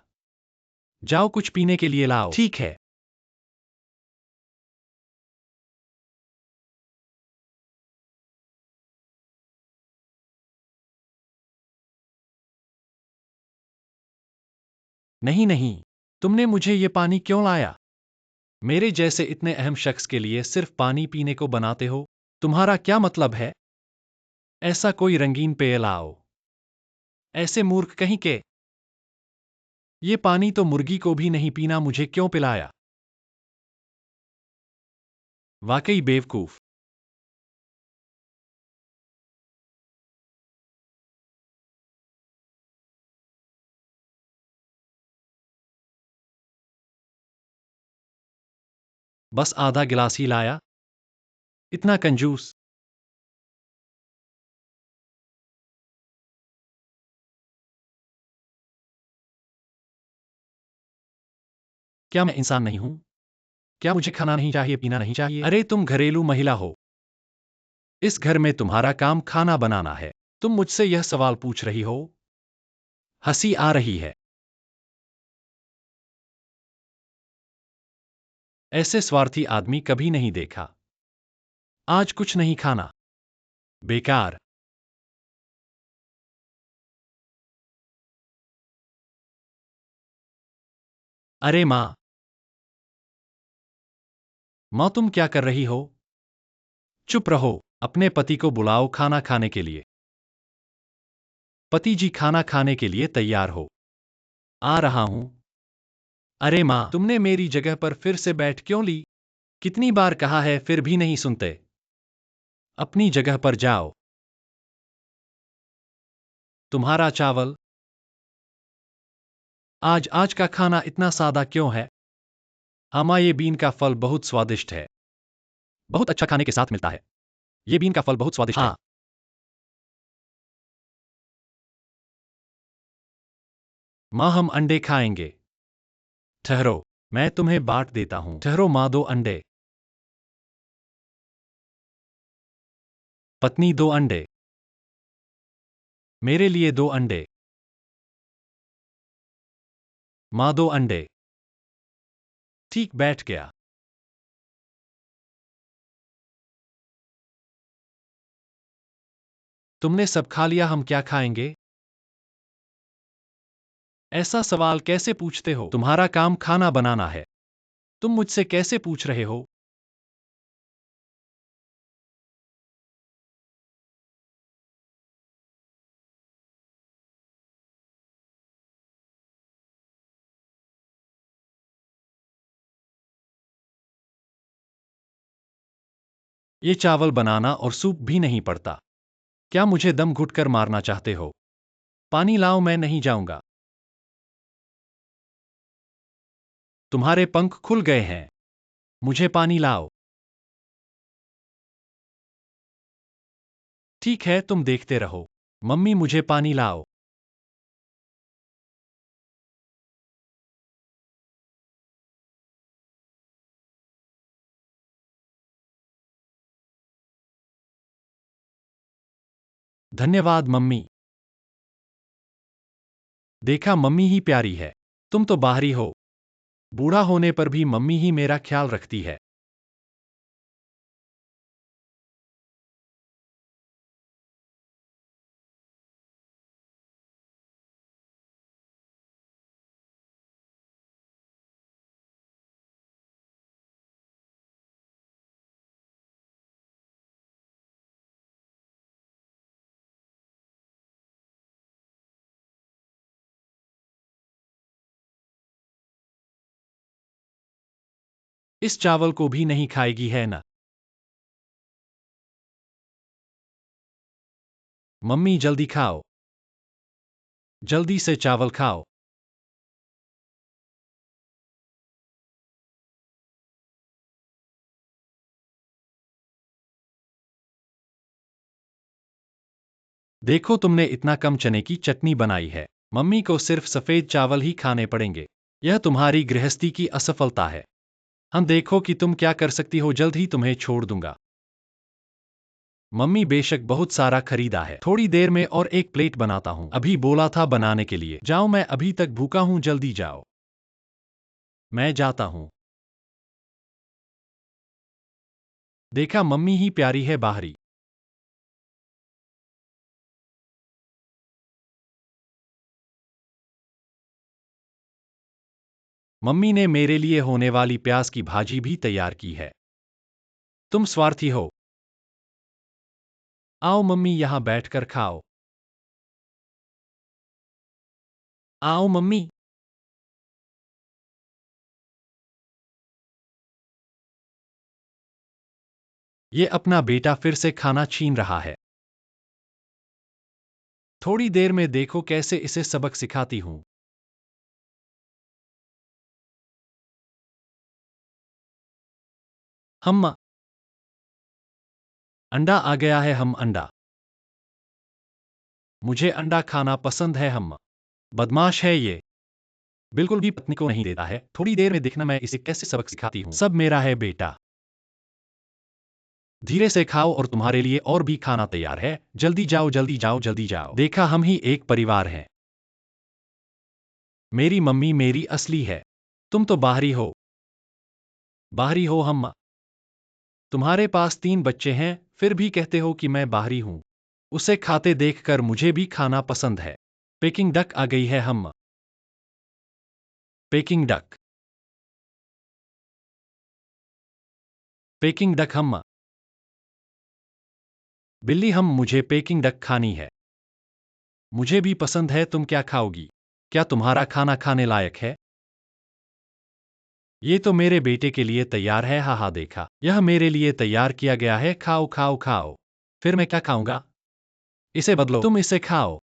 जाओ कुछ पीने के लिए लाओ। ठीक है। नहीं नहीं, तुमने मुझे ये पानी क्यों लाया? मेरे जैसे इतने अहम शख्स के लिए सिर्फ पानी पीने को बनाते हो? तुम्हारा क्या मतलब है? ऐसा कोई रंगीन पेय लाओ। ऐसे मूर्ख कहीं के। ये पानी तो मुर्गी को भी नहीं पीना, मुझे क्यों पिलाया? वाकई बेवकूफ। बस आधा गिलास ही लाया? इतना कंजूस। क्या मैं इंसान नहीं हूं? क्या मुझे खाना नहीं चाहिए, पीना नहीं चाहिए? अरे तुम घरेलू महिला हो। इस घर में तुम्हारा काम खाना बनाना है। तुम मुझसे यह सवाल पूछ रही हो? हंसी आ रही है। ऐसे स्वार्थी आदमी कभी नहीं देखा। आज कुछ नहीं खाना। बेकार। अरे माँ। माँ तुम क्या कर रही हो? चुप रहो। अपने पति को बुलाओ खाना खाने के लिए। पति जी खाना खाने के लिए तैयार हो। आ रहा हूं। अरे माँ, तुमने मेरी जगह पर फिर से बैठ क्यों ली? कितनी बार कहा है फिर भी नहीं सुनते। अपनी जगह पर जाओ। तुम्हारा चावल। आज आज का खाना इतना सादा क्यों है? हमा ये बीन का फल बहुत स्वादिष्ट है। बहुत अच्छा खाने के साथ मिलता है। ये बीन का फल बहुत स्वादिष्ट है। हाँ। माँ हम अंडे खाएंगे। ठहरो। मैं तुम्हें बांट देता हूं। ठहरो माँ, दो अंडे। पत्नी दो अंडे। मेरे लिए दो अंडे। माँ दो अंडे। ठीक बैठ गया। तुमने सब खा लिया, हम क्या खाएंगे? ऐसा सवाल कैसे पूछते हो? तुम्हारा काम खाना बनाना है। तुम मुझसे कैसे पूछ रहे हो? ये चावल बनाना और सूप भी नहीं पड़ता। क्या मुझे दम घुटकर मारना चाहते हो? पानी लाओ, मैं नहीं जाऊंगा। तुम्हारे पंख खुल गए हैं। मुझे पानी लाओ। ठीक है, तुम देखते रहो। मम्मी मुझे पानी लाओ। धन्यवाद मम्मी। देखा, मम्मी ही प्यारी है। तुम तो बाहरी हो। बूढ़ा होने पर भी मम्मी ही मेरा ख्याल रखती है। इस चावल को भी नहीं खाएगी है ना? मम्मी जल्दी खाओ। जल्दी से चावल खाओ। देखो, तुमने इतना कम चने की चटनी बनाई है। मम्मी को सिर्फ सफेद चावल ही खाने पड़ेंगे। यह तुम्हारी गृहस्थी की असफलता है। हम देखो कि तुम क्या कर सकती हो, जल्द ही तुम्हें छोड़ दूंगा। मम्मी बेशक बहुत सारा खरीदा है। थोड़ी देर में और एक प्लेट बनाता हूँ। अभी बोला था बनाने के लिए। जाओ, मैं अभी तक भूखा हूँ, जल्दी जाओ। मैं जाता हूँ। देखा, मम्मी ही प्यारी है बाहरी। मम्मी ने मेरे लिए होने वाली प्याज की भाजी भी तैयार की है। तुम स्वार्थी हो। आओ मम्मी, यहाँ बैठकर खाओ। आओ मम्मी। ये अपना बेटा फिर से खाना छीन रहा है। थोड़ी देर में देखो कैसे इसे सबक सिखाती हूँ। हम अंडा आ गया है। हम अंडा। मुझे अंडा खाना पसंद है। हम बदमाश है ये। बिल्कुल भी पत्नी को नहीं देता है। थोड़ी देर में देखना मैं इसे कैसे सबक सिखाती हूँ। सब मेरा है बेटा। धीरे से खाओ और तुम्हारे लिए और भी खाना तैयार है। जल्दी जाओ, जल्दी जाओ, जल्दी जाओ। देखा, हम ही एक परिवार हैं। मेरी मम्मी मेरी असली है। तुम तो बाहरी हो। बाहरी हो हम। तुम्हारे पास 3 बच्चे हैं, फिर भी कहते हो कि मैं बाहरी हूं। उसे खाते देखकर मुझे भी खाना पसंद है। पेकिंग डक आ गई है। हम पेकिंग डक। Packing duck. हम बिल्ली। हम मुझे पेकिंग डक खानी है। मुझे भी पसंद है। तुम क्या खाओगी? क्या तुम्हारा खाना खाने लायक है? ये तो मेरे बेटे के लिए तैयार है। हा हा, देखा, यह मेरे लिए तैयार किया गया है। खाओ खाओ खाओ। फिर मैं क्या खाऊंगा? इसे बदलो। तुम इसे खाओ।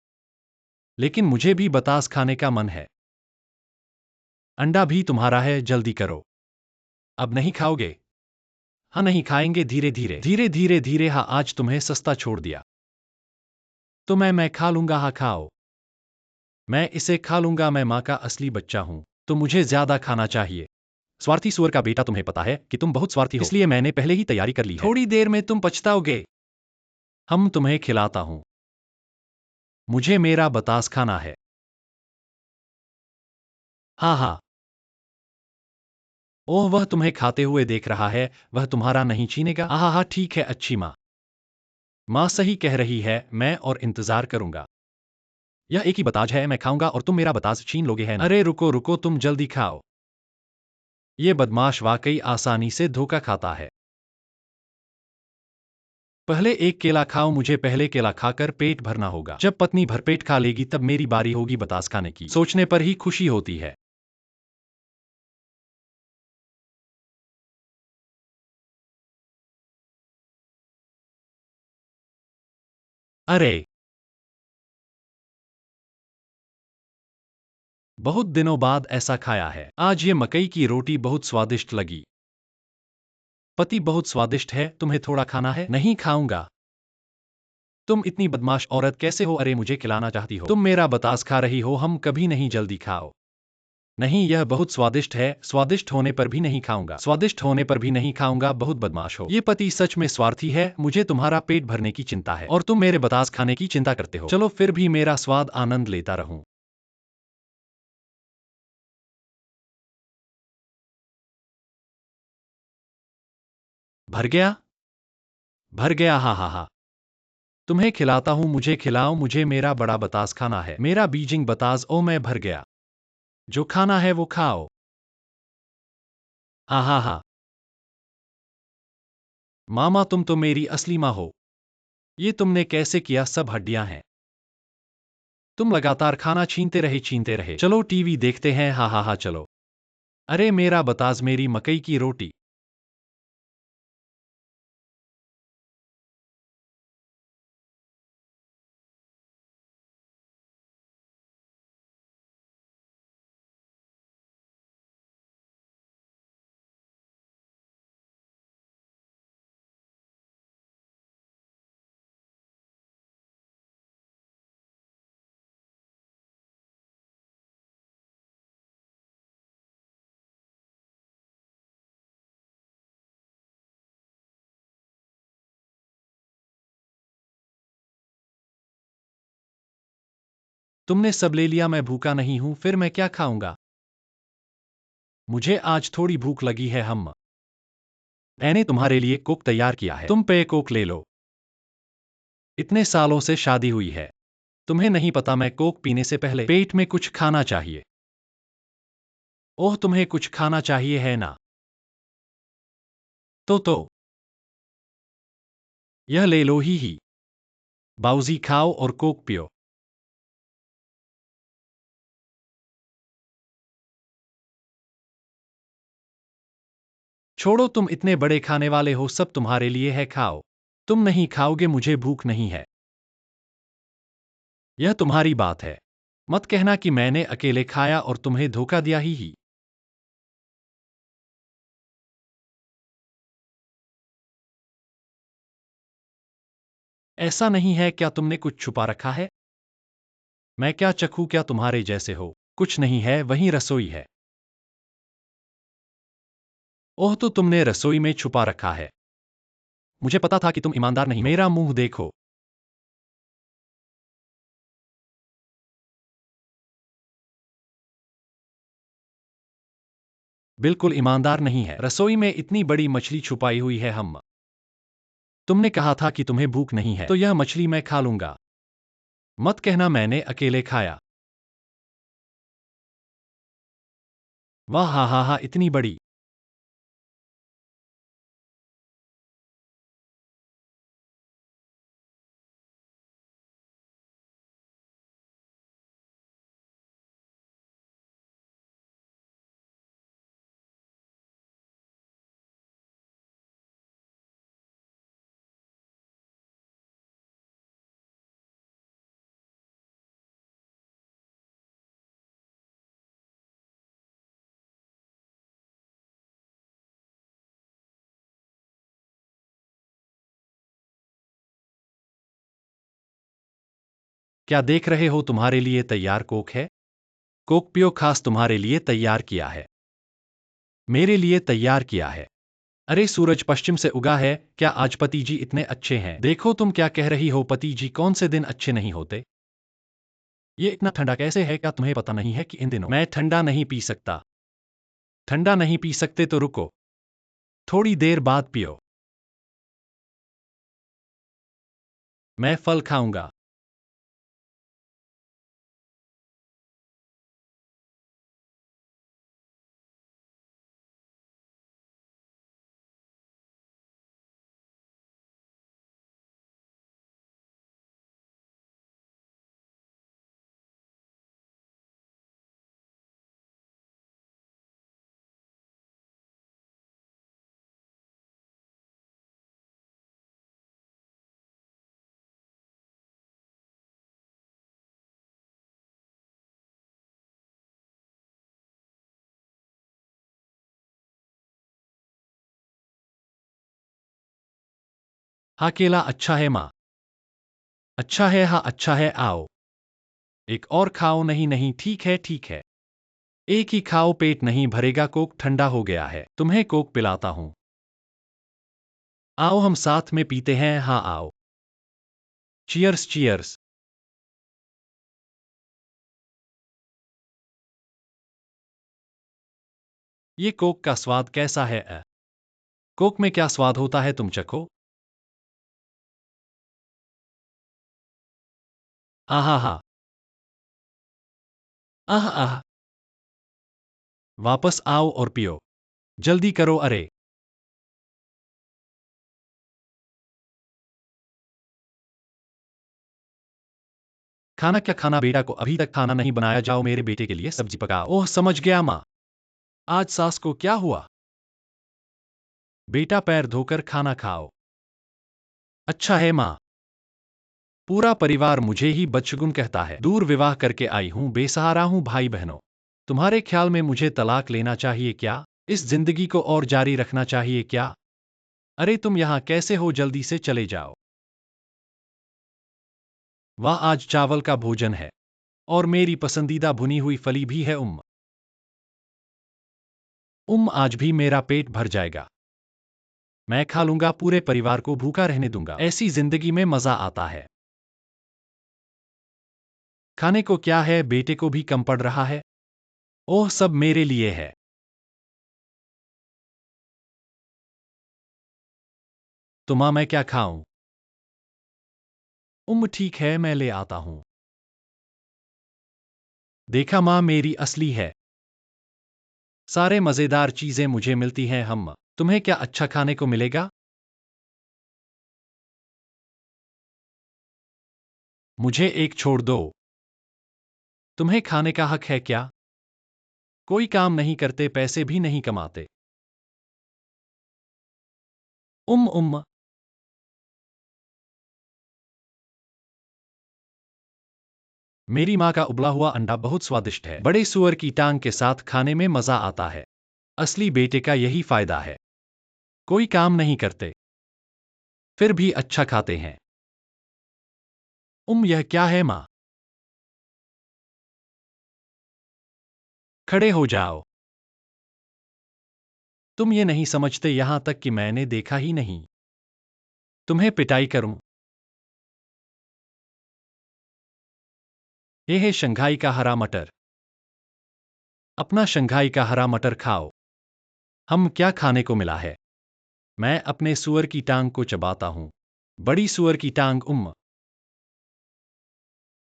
लेकिन मुझे भी बतास खाने का मन है। अंडा भी तुम्हारा है, जल्दी करो। अब नहीं खाओगे? हाँ, नहीं खाएंगे। धीरे धीरे धीरे धीरे धीरे। हाँ, आज तुम्हें सस्ता छोड़ दिया। तो मैं खा लूंगा। हाँ, खाओ। मैं इसे खा लूंगा। मैं माँ का असली बच्चा हूँ, तो मुझे ज्यादा खाना चाहिए। स्वार्थी सुअर का बेटा, तुम्हें पता है कि तुम बहुत स्वार्थी हो, इसलिए मैंने पहले ही तैयारी कर ली है। थोड़ी देर में तुम पछताओगे। हम तुम्हें खिलाता हूँ। मुझे मेरा बतास खाना है। हाँ हाँ। ओह, वह तुम्हें खाते हुए देख रहा है। वह तुम्हारा नहीं छीनेगा। हाँ हाँ, ठीक है अच्छी माँ। माँ सही कह रही है। मैं और इंतजार करूंगा। यह एक ही बताज है। मैं खाऊंगा और तुम मेरा बताज छीन लोगे है ना? अरे रुको रुको, तुम जल्दी खाओ। ये बदमाश वाकई आसानी से धोखा खाता है। पहले एक केला खाओ। मुझे पहले केला खाकर पेट भरना होगा। जब पत्नी भरपेट खा लेगी तब मेरी बारी होगी बतास खाने की। सोचने पर ही खुशी होती है। अरे, बहुत दिनों बाद ऐसा खाया है। आज ये मकई की रोटी बहुत स्वादिष्ट लगी। पति, बहुत स्वादिष्ट है। तुम्हें थोड़ा खाना है? नहीं खाऊंगा। तुम इतनी बदमाश औरत कैसे हो? अरे, मुझे खिलाना चाहती हो? तुम मेरा बतास खा रही हो। हम कभी नहीं। जल्दी खाओ। नहीं, यह बहुत स्वादिष्ट है। स्वादिष्ट होने पर भी नहीं खाऊंगा। स्वादिष्ट होने पर भी नहीं खाऊंगा, बहुत बदमाश हो। ये पति सच में स्वार्थी है। मुझे तुम्हारा पेट भरने की चिंता है और तुम मेरे बतास खाने की चिंता करते हो। चलो फिर भी मेरा स्वाद आनंद लेता रहूं। भर गया? भर गया, हा हा हा। तुम्हें खिलाता हूँ, मुझे खिलाओ, मुझे मेरा बड़ा बतास खाना है। मेरा बीजिंग बतास, ओ मैं भर गया। जो खाना है वो खाओ। हा हा हा। मामा तुम तो मेरी असली माँ हो। ये तुमने कैसे किया? सब हड्डियां हैं। तुम लगातार खाना छीनते रहे। चलो टीवी देखते हैं, हा हा हा चलो। अरे मेरा बतास, मेरी मकई की रोटी। तुमने सब ले लिया, मैं भूखा नहीं हूं, फिर मैं क्या खाऊंगा? मुझे आज थोड़ी भूख लगी है। हम मैंने तुम्हारे लिए कोक तैयार किया है, तुम पे कोक ले लो। इतने सालों से शादी हुई है, तुम्हें नहीं पता मैं कोक पीने से पहले पेट में कुछ खाना चाहिए। ओह, तुम्हें कुछ खाना चाहिए है ना? तो यह ले लो ही। बाउजी खाओ और कोक पियो। छोड़ो, तुम इतने बड़े खाने वाले हो, सब तुम्हारे लिए है, खाओ। तुम नहीं खाओगे, मुझे भूख नहीं है। यह तुम्हारी बात है। मत कहना कि मैंने अकेले खाया और तुम्हें धोखा दिया ही। ऐसा नहीं है, क्या तुमने कुछ छुपा रखा है? मैं क्या चखूं, क्या तुम्हारे जैसे हो? कुछ नहीं है, वहीं रसोई है। ओह, तो तुमने रसोई में छुपा रखा है। मुझे पता था कि तुम ईमानदार नहीं हो। मेरा मुंह देखो। बिल्कुल ईमानदार नहीं है। रसोई में इतनी बड़ी मछली छुपाई हुई है। हम तुमने कहा था कि तुम्हें भूख नहीं है, तो यह मछली मैं खा लूंगा। मत कहना मैंने अकेले खाया। वाह, हा हा हा, इतनी बड़ी। क्या देख रहे हो? तुम्हारे लिए तैयार कोक है। कोक पियो, खास तुम्हारे लिए तैयार किया है। मेरे लिए तैयार किया है। अरे सूरज पश्चिम से उगा है। क्या आज पति जी इतने अच्छे हैं? देखो तुम क्या कह रही हो, पति जी कौन से दिन अच्छे नहीं होते? ये इतना ठंडा कैसे है? क्या तुम्हें पता नहीं है कि इन दिनों मैं ठंडा नहीं पी सकता? ठंडा नहीं पी सकते तो रुको, थोड़ी देर बाद पियो। मैं फल खाऊंगा। हाँ, केला अच्छा है माँ। अच्छा है, हाँ अच्छा है, आओ। एक और खाओ। नहीं नहीं, ठीक है ठीक है। एक ही खाओ, पेट नहीं भरेगा, कोक ठंडा हो गया है, तुम्हें कोक पिलाता हूं। आओ हम साथ में पीते हैं, हाँ आओ। Cheers cheers. ये कोक का स्वाद कैसा है? कोक में क्या स्वाद होता है, तुम चखो। आहा हा। आह आह। वापस आओ और पियो, जल्दी करो, अरे। खाना क्या खाना, बेटा को अभी तक खाना नहीं बनाया, जाओ मेरे बेटे के लिए सब्जी पकाओ। ओह समझ गया माँ। आज सास को क्या हुआ? बेटा पैर धोकर खाना खाओ। अच्छा है माँ। पूरा परिवार मुझे ही बदशगुन कहता है। दूर विवाह करके आई हूं, बेसहारा हूं भाई बहनों। तुम्हारे ख्याल में मुझे तलाक लेना चाहिए क्या? इस जिंदगी को और जारी रखना चाहिए क्या? अरे तुम यहां कैसे हो, जल्दी से चले जाओ। वाह, आज चावल का भोजन है और मेरी पसंदीदा भुनी हुई फली भी है। आज भी मेरा पेट भर जाएगा। मैं खा लूंगा, पूरे परिवार को भूखा रहने दूंगा। ऐसी जिंदगी में मजा आता है। खाने को क्या है, बेटे को भी कम पड़ रहा है। ओह सब मेरे लिए है। तो माँ मैं क्या खाऊं? ठीक है, मैं ले आता हूं। देखा माँ, मेरी असली है। सारे मजेदार चीजें मुझे मिलती हैं। हम तुम्हें क्या अच्छा खाने को मिलेगा? मुझे एक छोड़ दो। तुम्हें खाने का हक है क्या? कोई काम नहीं करते, पैसे भी नहीं कमाते। उम मेरी माँ का उबला हुआ अंडा बहुत स्वादिष्ट है। बड़े सुअर की टांग के साथ खाने में मजा आता है। असली बेटे का यही फायदा है। कोई काम नहीं करते, फिर भी अच्छा खाते हैं। यह क्या है माँ? खड़े हो जाओ। तुम ये नहीं समझते, यहां तक कि मैंने देखा ही नहीं। तुम्हें पिटाई करूं? यह है शंघाई का हरा मटर। अपना शंघाई का हरा मटर खाओ। हम क्या खाने को मिला है? मैं अपने सुअर की टांग को चबाता हूं। बड़ी सुअर की टांग।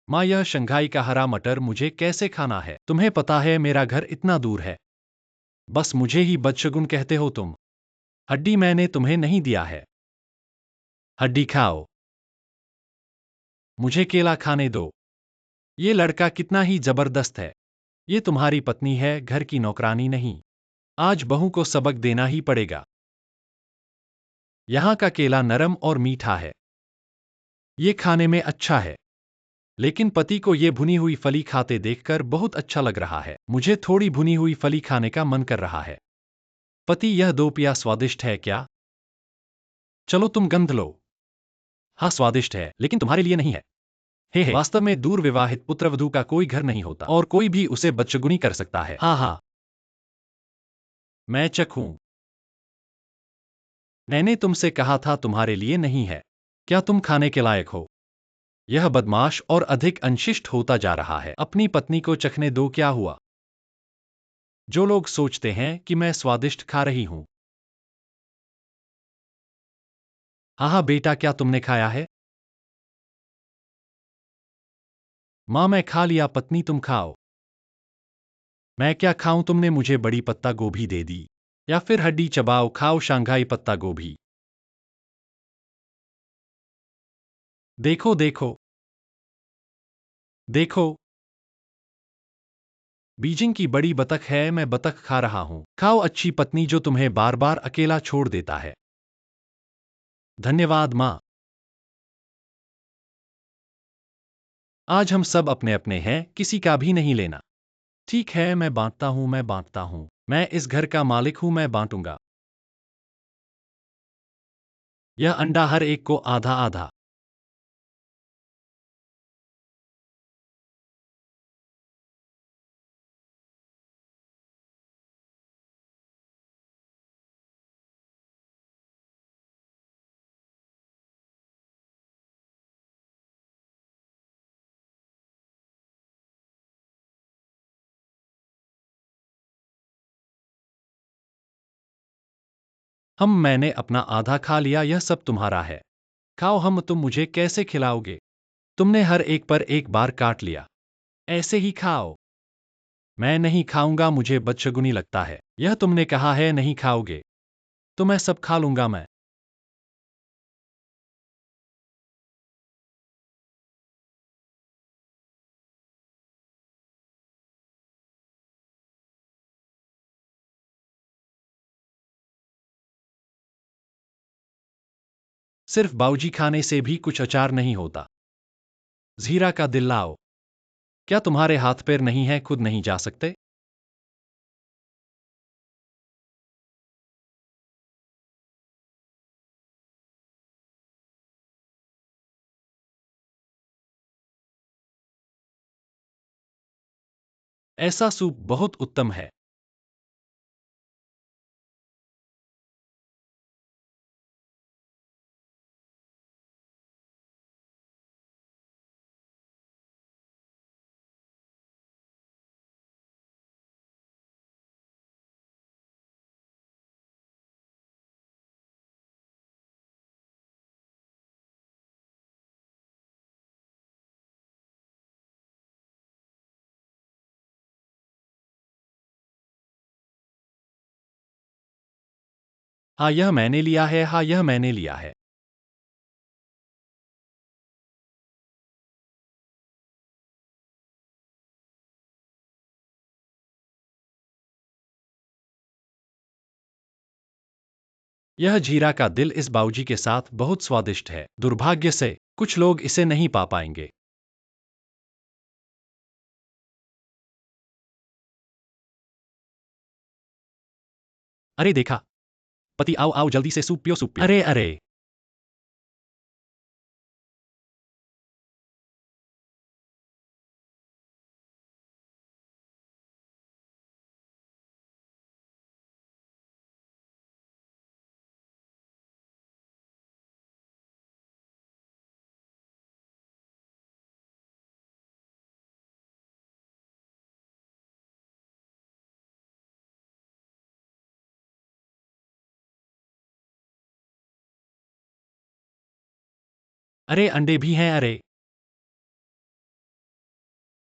माँ, यह शंघाई का हरा मटर मुझे कैसे खाना है? तुम्हें पता है मेरा घर इतना दूर है। बस मुझे ही बदशगुन कहते हो तुम। हड्डी मैंने तुम्हें नहीं दिया है। हड्डी खाओ। मुझे केला खाने दो। ये लड़का कितना ही जबरदस्त है। ये तुम्हारी पत्नी है, घर की नौकरानी नहीं। आज बहू को सबक देना ही पड़ेगा। यहाँ का केला नरम और मीठा है। ये खाने में अच्छा है, लेकिन पति को ये भुनी हुई फली खाते देखकर बहुत अच्छा लग रहा है। मुझे थोड़ी भुनी हुई फली खाने का मन कर रहा है। पति, यह दोपिया स्वादिष्ट है क्या? चलो तुम गंध लो। हाँ स्वादिष्ट है, लेकिन तुम्हारे लिए नहीं है। हे वास्तव में दूर विवाहित पुत्रवधू का कोई घर नहीं होता और कोई भी उसे बदशगुनी कर सकता है। हाँ हाँ। मैं चखूं? मैंने तुमसे कहा था तुम्हारे लिए नहीं है। क्या तुम खाने के लायक हो? यह बदमाश और अधिक अनशिष्ट होता जा रहा है। अपनी पत्नी को चखने दो, क्या हुआ? जो लोग सोचते हैं कि मैं स्वादिष्ट खा रही हूं। हाँ हाँ बेटा, क्या तुमने खाया है? माँ मैं खा लिया, पत्नी तुम खाओ। मैं क्या खाऊं, तुमने मुझे बड़ी पत्ता गोभी दे दी। या फिर हड्डी चबाओ, खाओ शांघाई पत्ता गोभी। देखो देखो देखो। बीजिंग की बड़ी बतख है, मैं बतख खा रहा हूं। खाओ अच्छी पत्नी जो तुम्हें बार बार अकेला छोड़ देता है। धन्यवाद माँ। आज हम सब अपने अपने हैं, किसी का भी नहीं लेना। ठीक है, मैं बांटता हूं, मैं बांटता हूं। मैं इस घर का मालिक हूं, मैं बांटूंगा। यह अंडा हर एक को आधा आधा। मैंने अपना आधा खा लिया, यह सब तुम्हारा है। खाओ। तुम मुझे कैसे खिलाओगे? तुमने हर एक पर एक बार काट लिया। ऐसे ही खाओ। मैं नहीं खाऊंगा, मुझे बदशगुनी लगता है। यह तुमने कहा है नहीं खाओगे। तो मैं सब खा लूंगा मैं। सिर्फ बाऊजी खाने से भी कुछ अचार नहीं होता। ज़ीरा का दिल लाओ। क्या तुम्हारे हाथ पैर नहीं है, खुद नहीं जा सकते? ऐसा सूप बहुत उत्तम है। हाँ, यह मैंने लिया है। हाँ, यह मैंने लिया है। यह जीरा का दिल इस बाऊजी के साथ बहुत स्वादिष्ट है। दुर्भाग्य से कुछ लोग इसे नहीं पा पाएंगे। अरे देखा, पति, आओ आओ, जल्दी से सूप पियो, सूप पियो। अरे अरे। अरे अंडे भी हैं, अरे।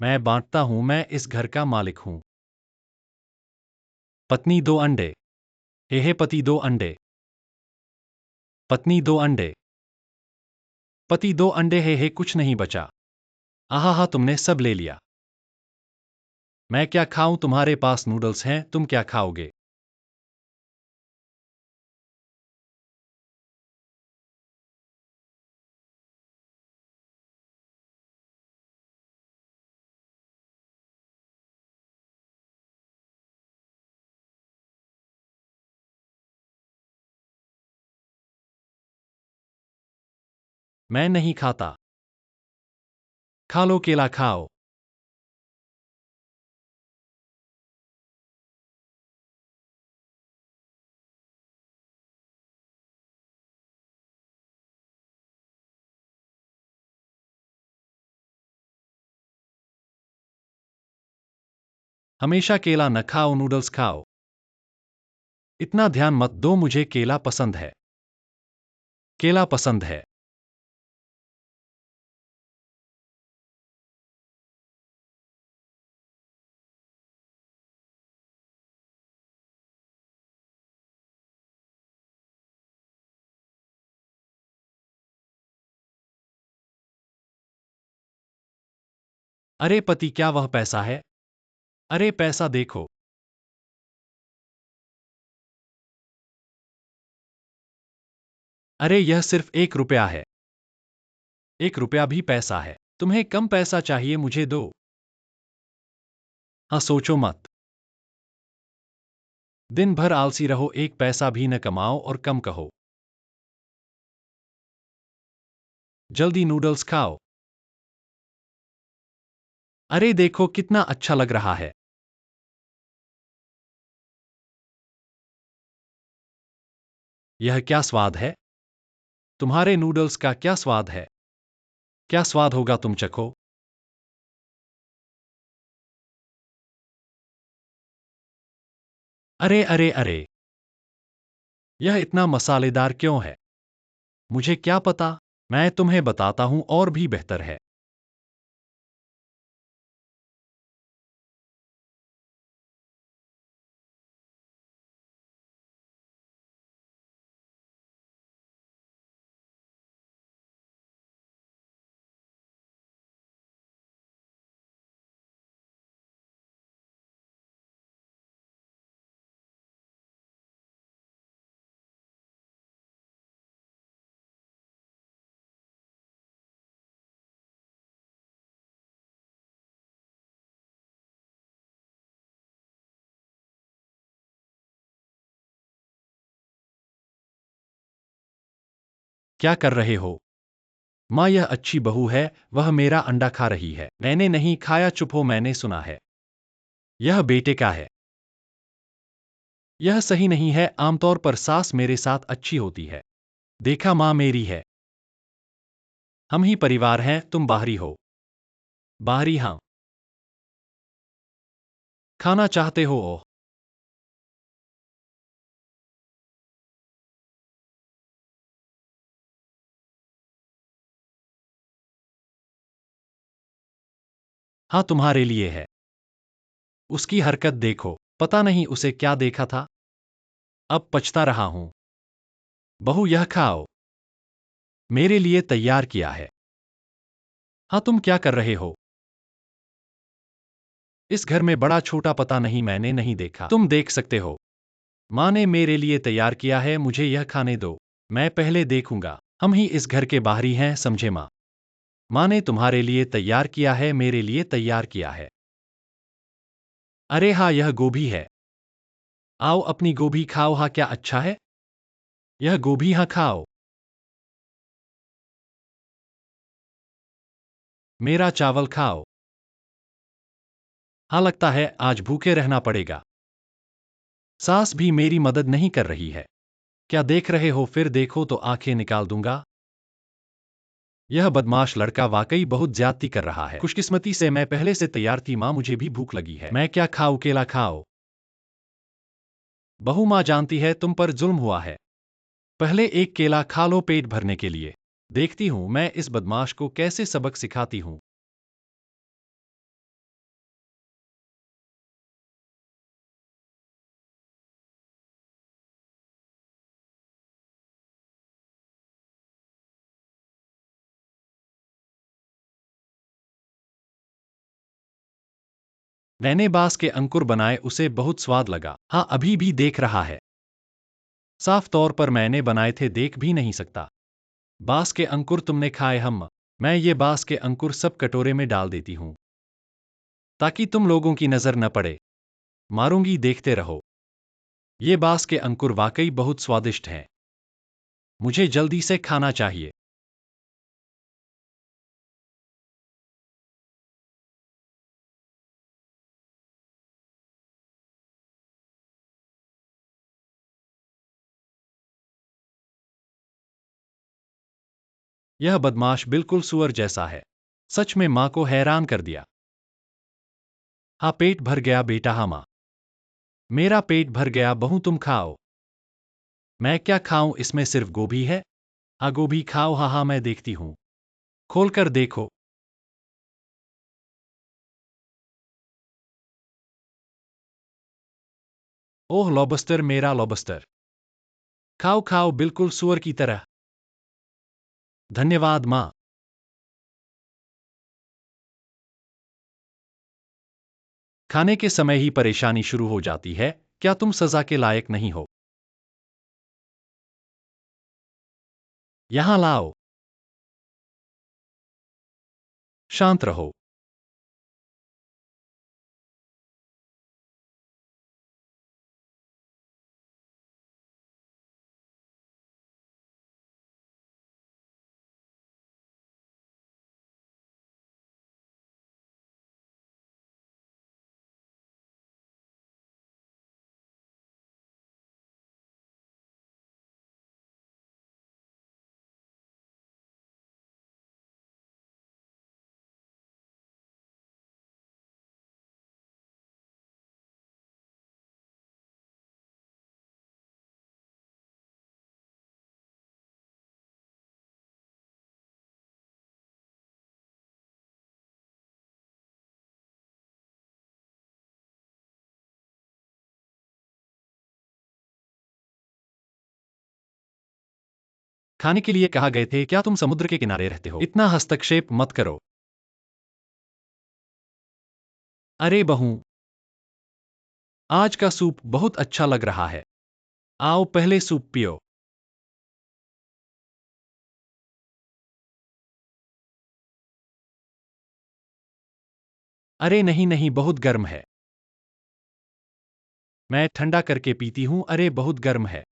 मैं बांटता हूं, मैं इस घर का मालिक हूं। पत्नी, दो अंडे। हे पति, दो अंडे। पत्नी, दो अंडे। पति, दो अंडे। हे कुछ नहीं बचा। आहा हा, तुमने सब ले लिया। मैं क्या खाऊं? तुम्हारे पास नूडल्स हैं, तुम क्या खाओगे? मैं नहीं खाता। खा लो, केला खाओ। हमेशा केला न खाओ, नूडल्स खाओ। इतना ध्यान मत दो, मुझे केला पसंद है। केला पसंद है। अरे पति, क्या वह पैसा है? अरे पैसा देखो। अरे यह सिर्फ 1 रुपया है। 1 रुपया भी पैसा है। तुम्हें कम पैसा चाहिए, मुझे दो। हाँ, सोचो मत। दिन भर आलसी रहो, एक पैसा भी न कमाओ और कम कहो। जल्दी नूडल्स खाओ। अरे देखो कितना अच्छा लग रहा है। यह क्या स्वाद है? तुम्हारे नूडल्स का क्या स्वाद है? क्या स्वाद होगा, तुम चखो। अरे अरे अरे। यह इतना मसालेदार क्यों है? मुझे क्या पता? मैं तुम्हें बताता हूं और भी बेहतर है। क्या कर रहे हो? माँ, यह अच्छी बहू है, वह मेरा अंडा खा रही है। मैंने नहीं खाया, चुप हो, मैंने सुना है। यह बेटे का है। यह सही नहीं है, आमतौर पर सास मेरे साथ अच्छी होती है। देखा, माँ मेरी है। हम ही परिवार हैं, तुम बाहरी हो। बाहरी? हाँ। खाना चाहते हो? ओह। हाँ, तुम्हारे लिए है। उसकी हरकत देखो, पता नहीं उसे क्या देखा था। अब पछता रहा हूं। बहू, यह खाओ। मेरे लिए तैयार किया है। हाँ, तुम क्या कर रहे हो? इस घर में बड़ा छोटा पता नहीं, मैंने नहीं देखा। तुम देख सकते हो। माँ ने मेरे लिए तैयार किया है, मुझे यह खाने दो। मैं पहले देखूंगा। हम ही इस घर के बाहरी हैं, समझे माँ? माँ ने तुम्हारे लिए तैयार किया है, मेरे लिए तैयार किया है। अरे हाँ, यह गोभी है। आओ, अपनी गोभी खाओ। हाँ, क्या अच्छा है? यह गोभी, हाँ खाओ। मेरा चावल खाओ। हाँ, लगता है आज भूखे रहना पड़ेगा। सास भी मेरी मदद नहीं कर रही है। क्या देख रहे हो? फिर देखो तो आंखें निकाल दूंगा। यह बदमाश लड़का वाकई बहुत ज्यादती कर रहा है। खुशकिस्मती से मैं पहले से तैयार थी। माँ, मुझे भी भूख लगी है। मैं क्या खाऊं? केला खाओ। बहू, माँ जानती है तुम पर जुल्म हुआ है। पहले एक केला खा लो पेट भरने के लिए। देखती हूं मैं इस बदमाश को कैसे सबक सिखाती हूं। मैंने बांस के अंकुर बनाए, उसे बहुत स्वाद लगा। हाँ, अभी भी देख रहा है। साफ तौर पर मैंने बनाए थे, देख भी नहीं सकता। बांस के अंकुर तुमने खाए? हम। मैं ये बांस के अंकुर सब कटोरे में डाल देती हूँ ताकि तुम लोगों की नजर न पड़े। मारूंगी, देखते रहो। ये बांस के अंकुर वाकई बहुत स्वादिष्ट हैं। मुझे जल्दी से खाना चाहिए। यह बदमाश बिल्कुल सुअर जैसा है। सच में माँ को हैरान कर दिया। हाँ, पेट भर गया बेटा। हाँ माँ, मेरा पेट भर गया। बहू, तुम खाओ। मैं क्या खाऊं? इसमें सिर्फ गोभी है। हाँ, गोभी खाओ। हाँ हाँ, मैं देखती हूँ। खोल कर देखो। ओह, लॉबस्टर, मेरा लॉबस्टर। खाओ खाओ, बिल्कुल सुअर की तरह। धन्यवाद माँ। खाने के समय ही परेशानी शुरू हो जाती है। क्या तुम सजा के लायक नहीं हो? यहां लाओ। शांत रहो। खाने के लिए कहा गए थे, क्या तुम समुद्र के किनारे रहते हो? इतना हस्तक्षेप मत करो। अरे बहू, आज का सूप बहुत अच्छा लग रहा है। आओ पहले सूप पियो। अरे नहीं नहीं, बहुत गर्म है। मैं ठंडा करके पीती हूँ। अरे बहुत गर्म है।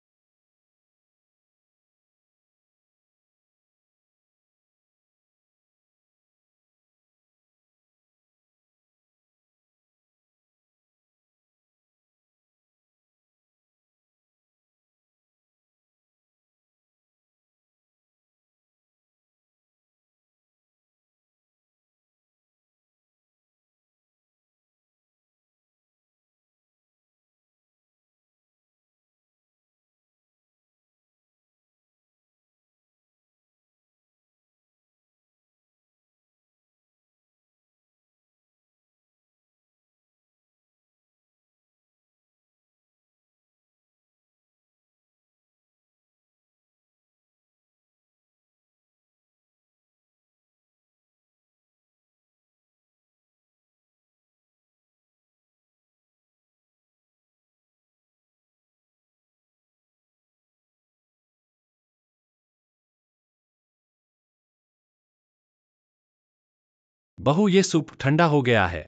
बहू, ये सूप ठंडा हो गया है।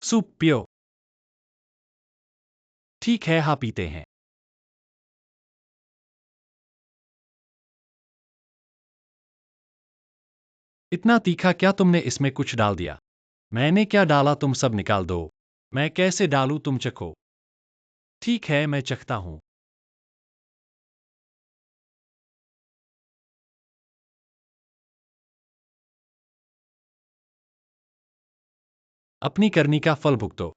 सूप पियो। ठीक है, हाँ पीते हैं। इतना तीखा, क्या तुमने इसमें कुछ डाल दिया? मैंने क्या डाला, तुम सब निकाल दो। मैं कैसे डालूं, तुम चखो। ठीक है, मैं चखता हूं। अपनी करनी का फल भुगतो।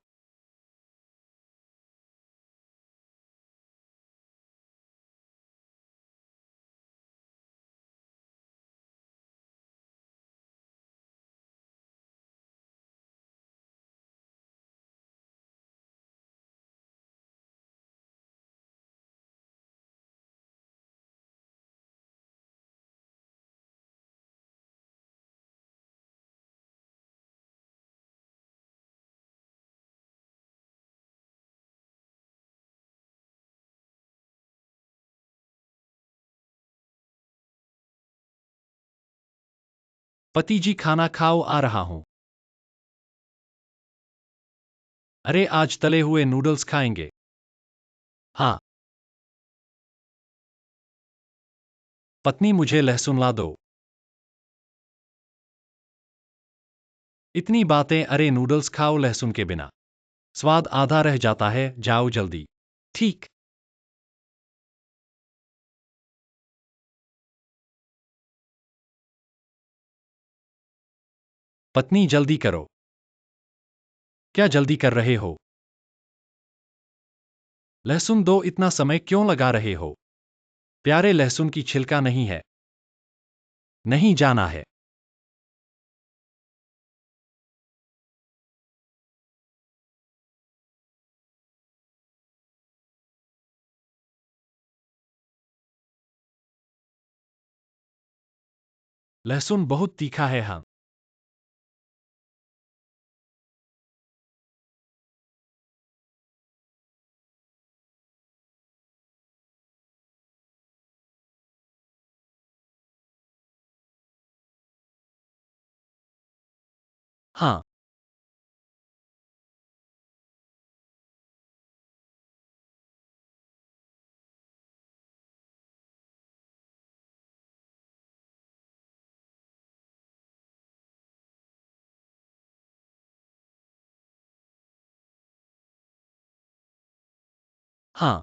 पति जी, खाना खाओ, आ रहा हूं। अरे आज तले हुए नूडल्स खाएंगे। हाँ। पत्नी, मुझे लहसुन ला दो। इतनी बातें, अरे नूडल्स खाओ लहसुन के बिना। स्वाद आधा रह जाता है, जाओ जल्दी। ठीक। पत्नी, जल्दी करो। क्या जल्दी कर रहे हो? लहसुन दो, इतना समय क्यों लगा रहे हो? प्यारे, लहसुन की छिलका नहीं है। नहीं जाना है। लहसुन बहुत तीखा है, हाँ। हाँ। हाँ।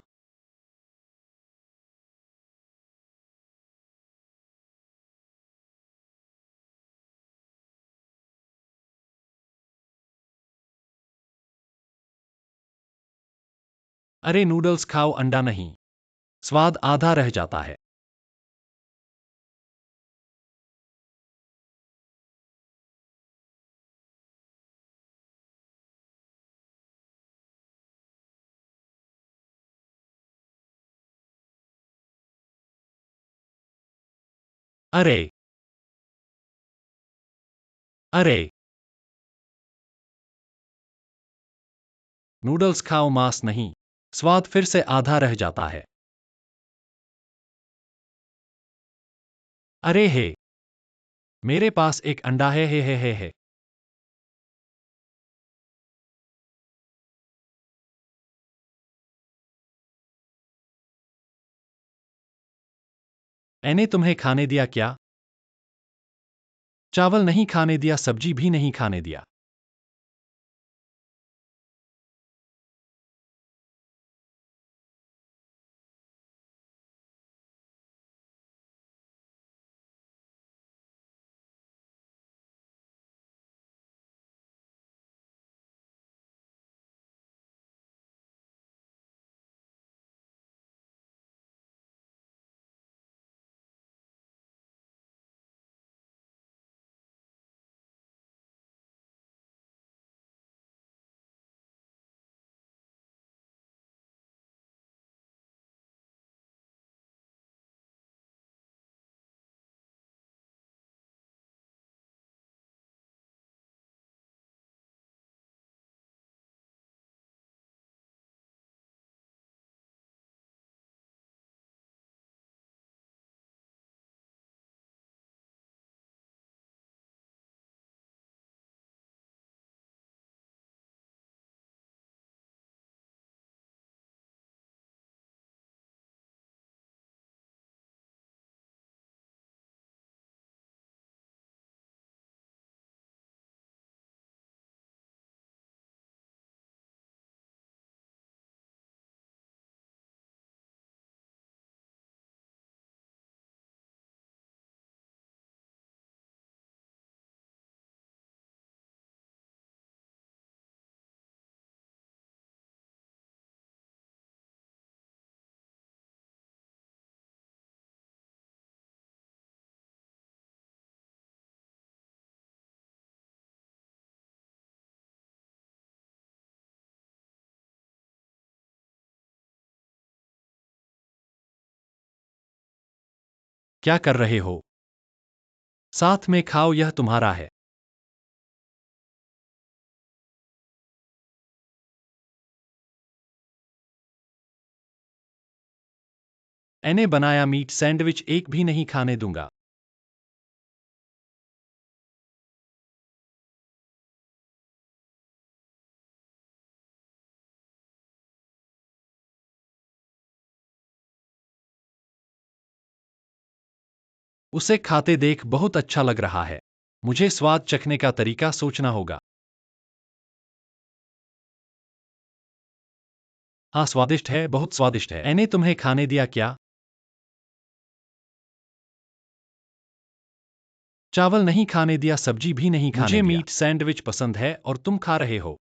अरे नूडल्स खाओ, अंडा नहीं। स्वाद आधा रह जाता है। अरे अरे नूडल्स खाओ, मांस नहीं। स्वाद फिर से आधा रह जाता है। अरे हे, मेरे पास एक अंडा है, हे। मैंने तुम्हें खाने दिया क्या? चावल नहीं खाने दिया, सब्जी भी नहीं खाने दिया। क्या कर रहे हो? साथ में खाओ, यह तुम्हारा है। मैंने बनाया मीट सैंडविच, एक भी नहीं खाने दूंगा। उसे खाते देख बहुत अच्छा लग रहा है। मुझे स्वाद चखने का तरीका सोचना होगा। हाँ, स्वादिष्ट है, बहुत स्वादिष्ट है। मैंने तुम्हें खाने दिया क्या? चावल नहीं खाने दिया, सब्जी भी नहीं खाने दिया। मुझे मीट सैंडविच पसंद है और तुम खा रहे हो।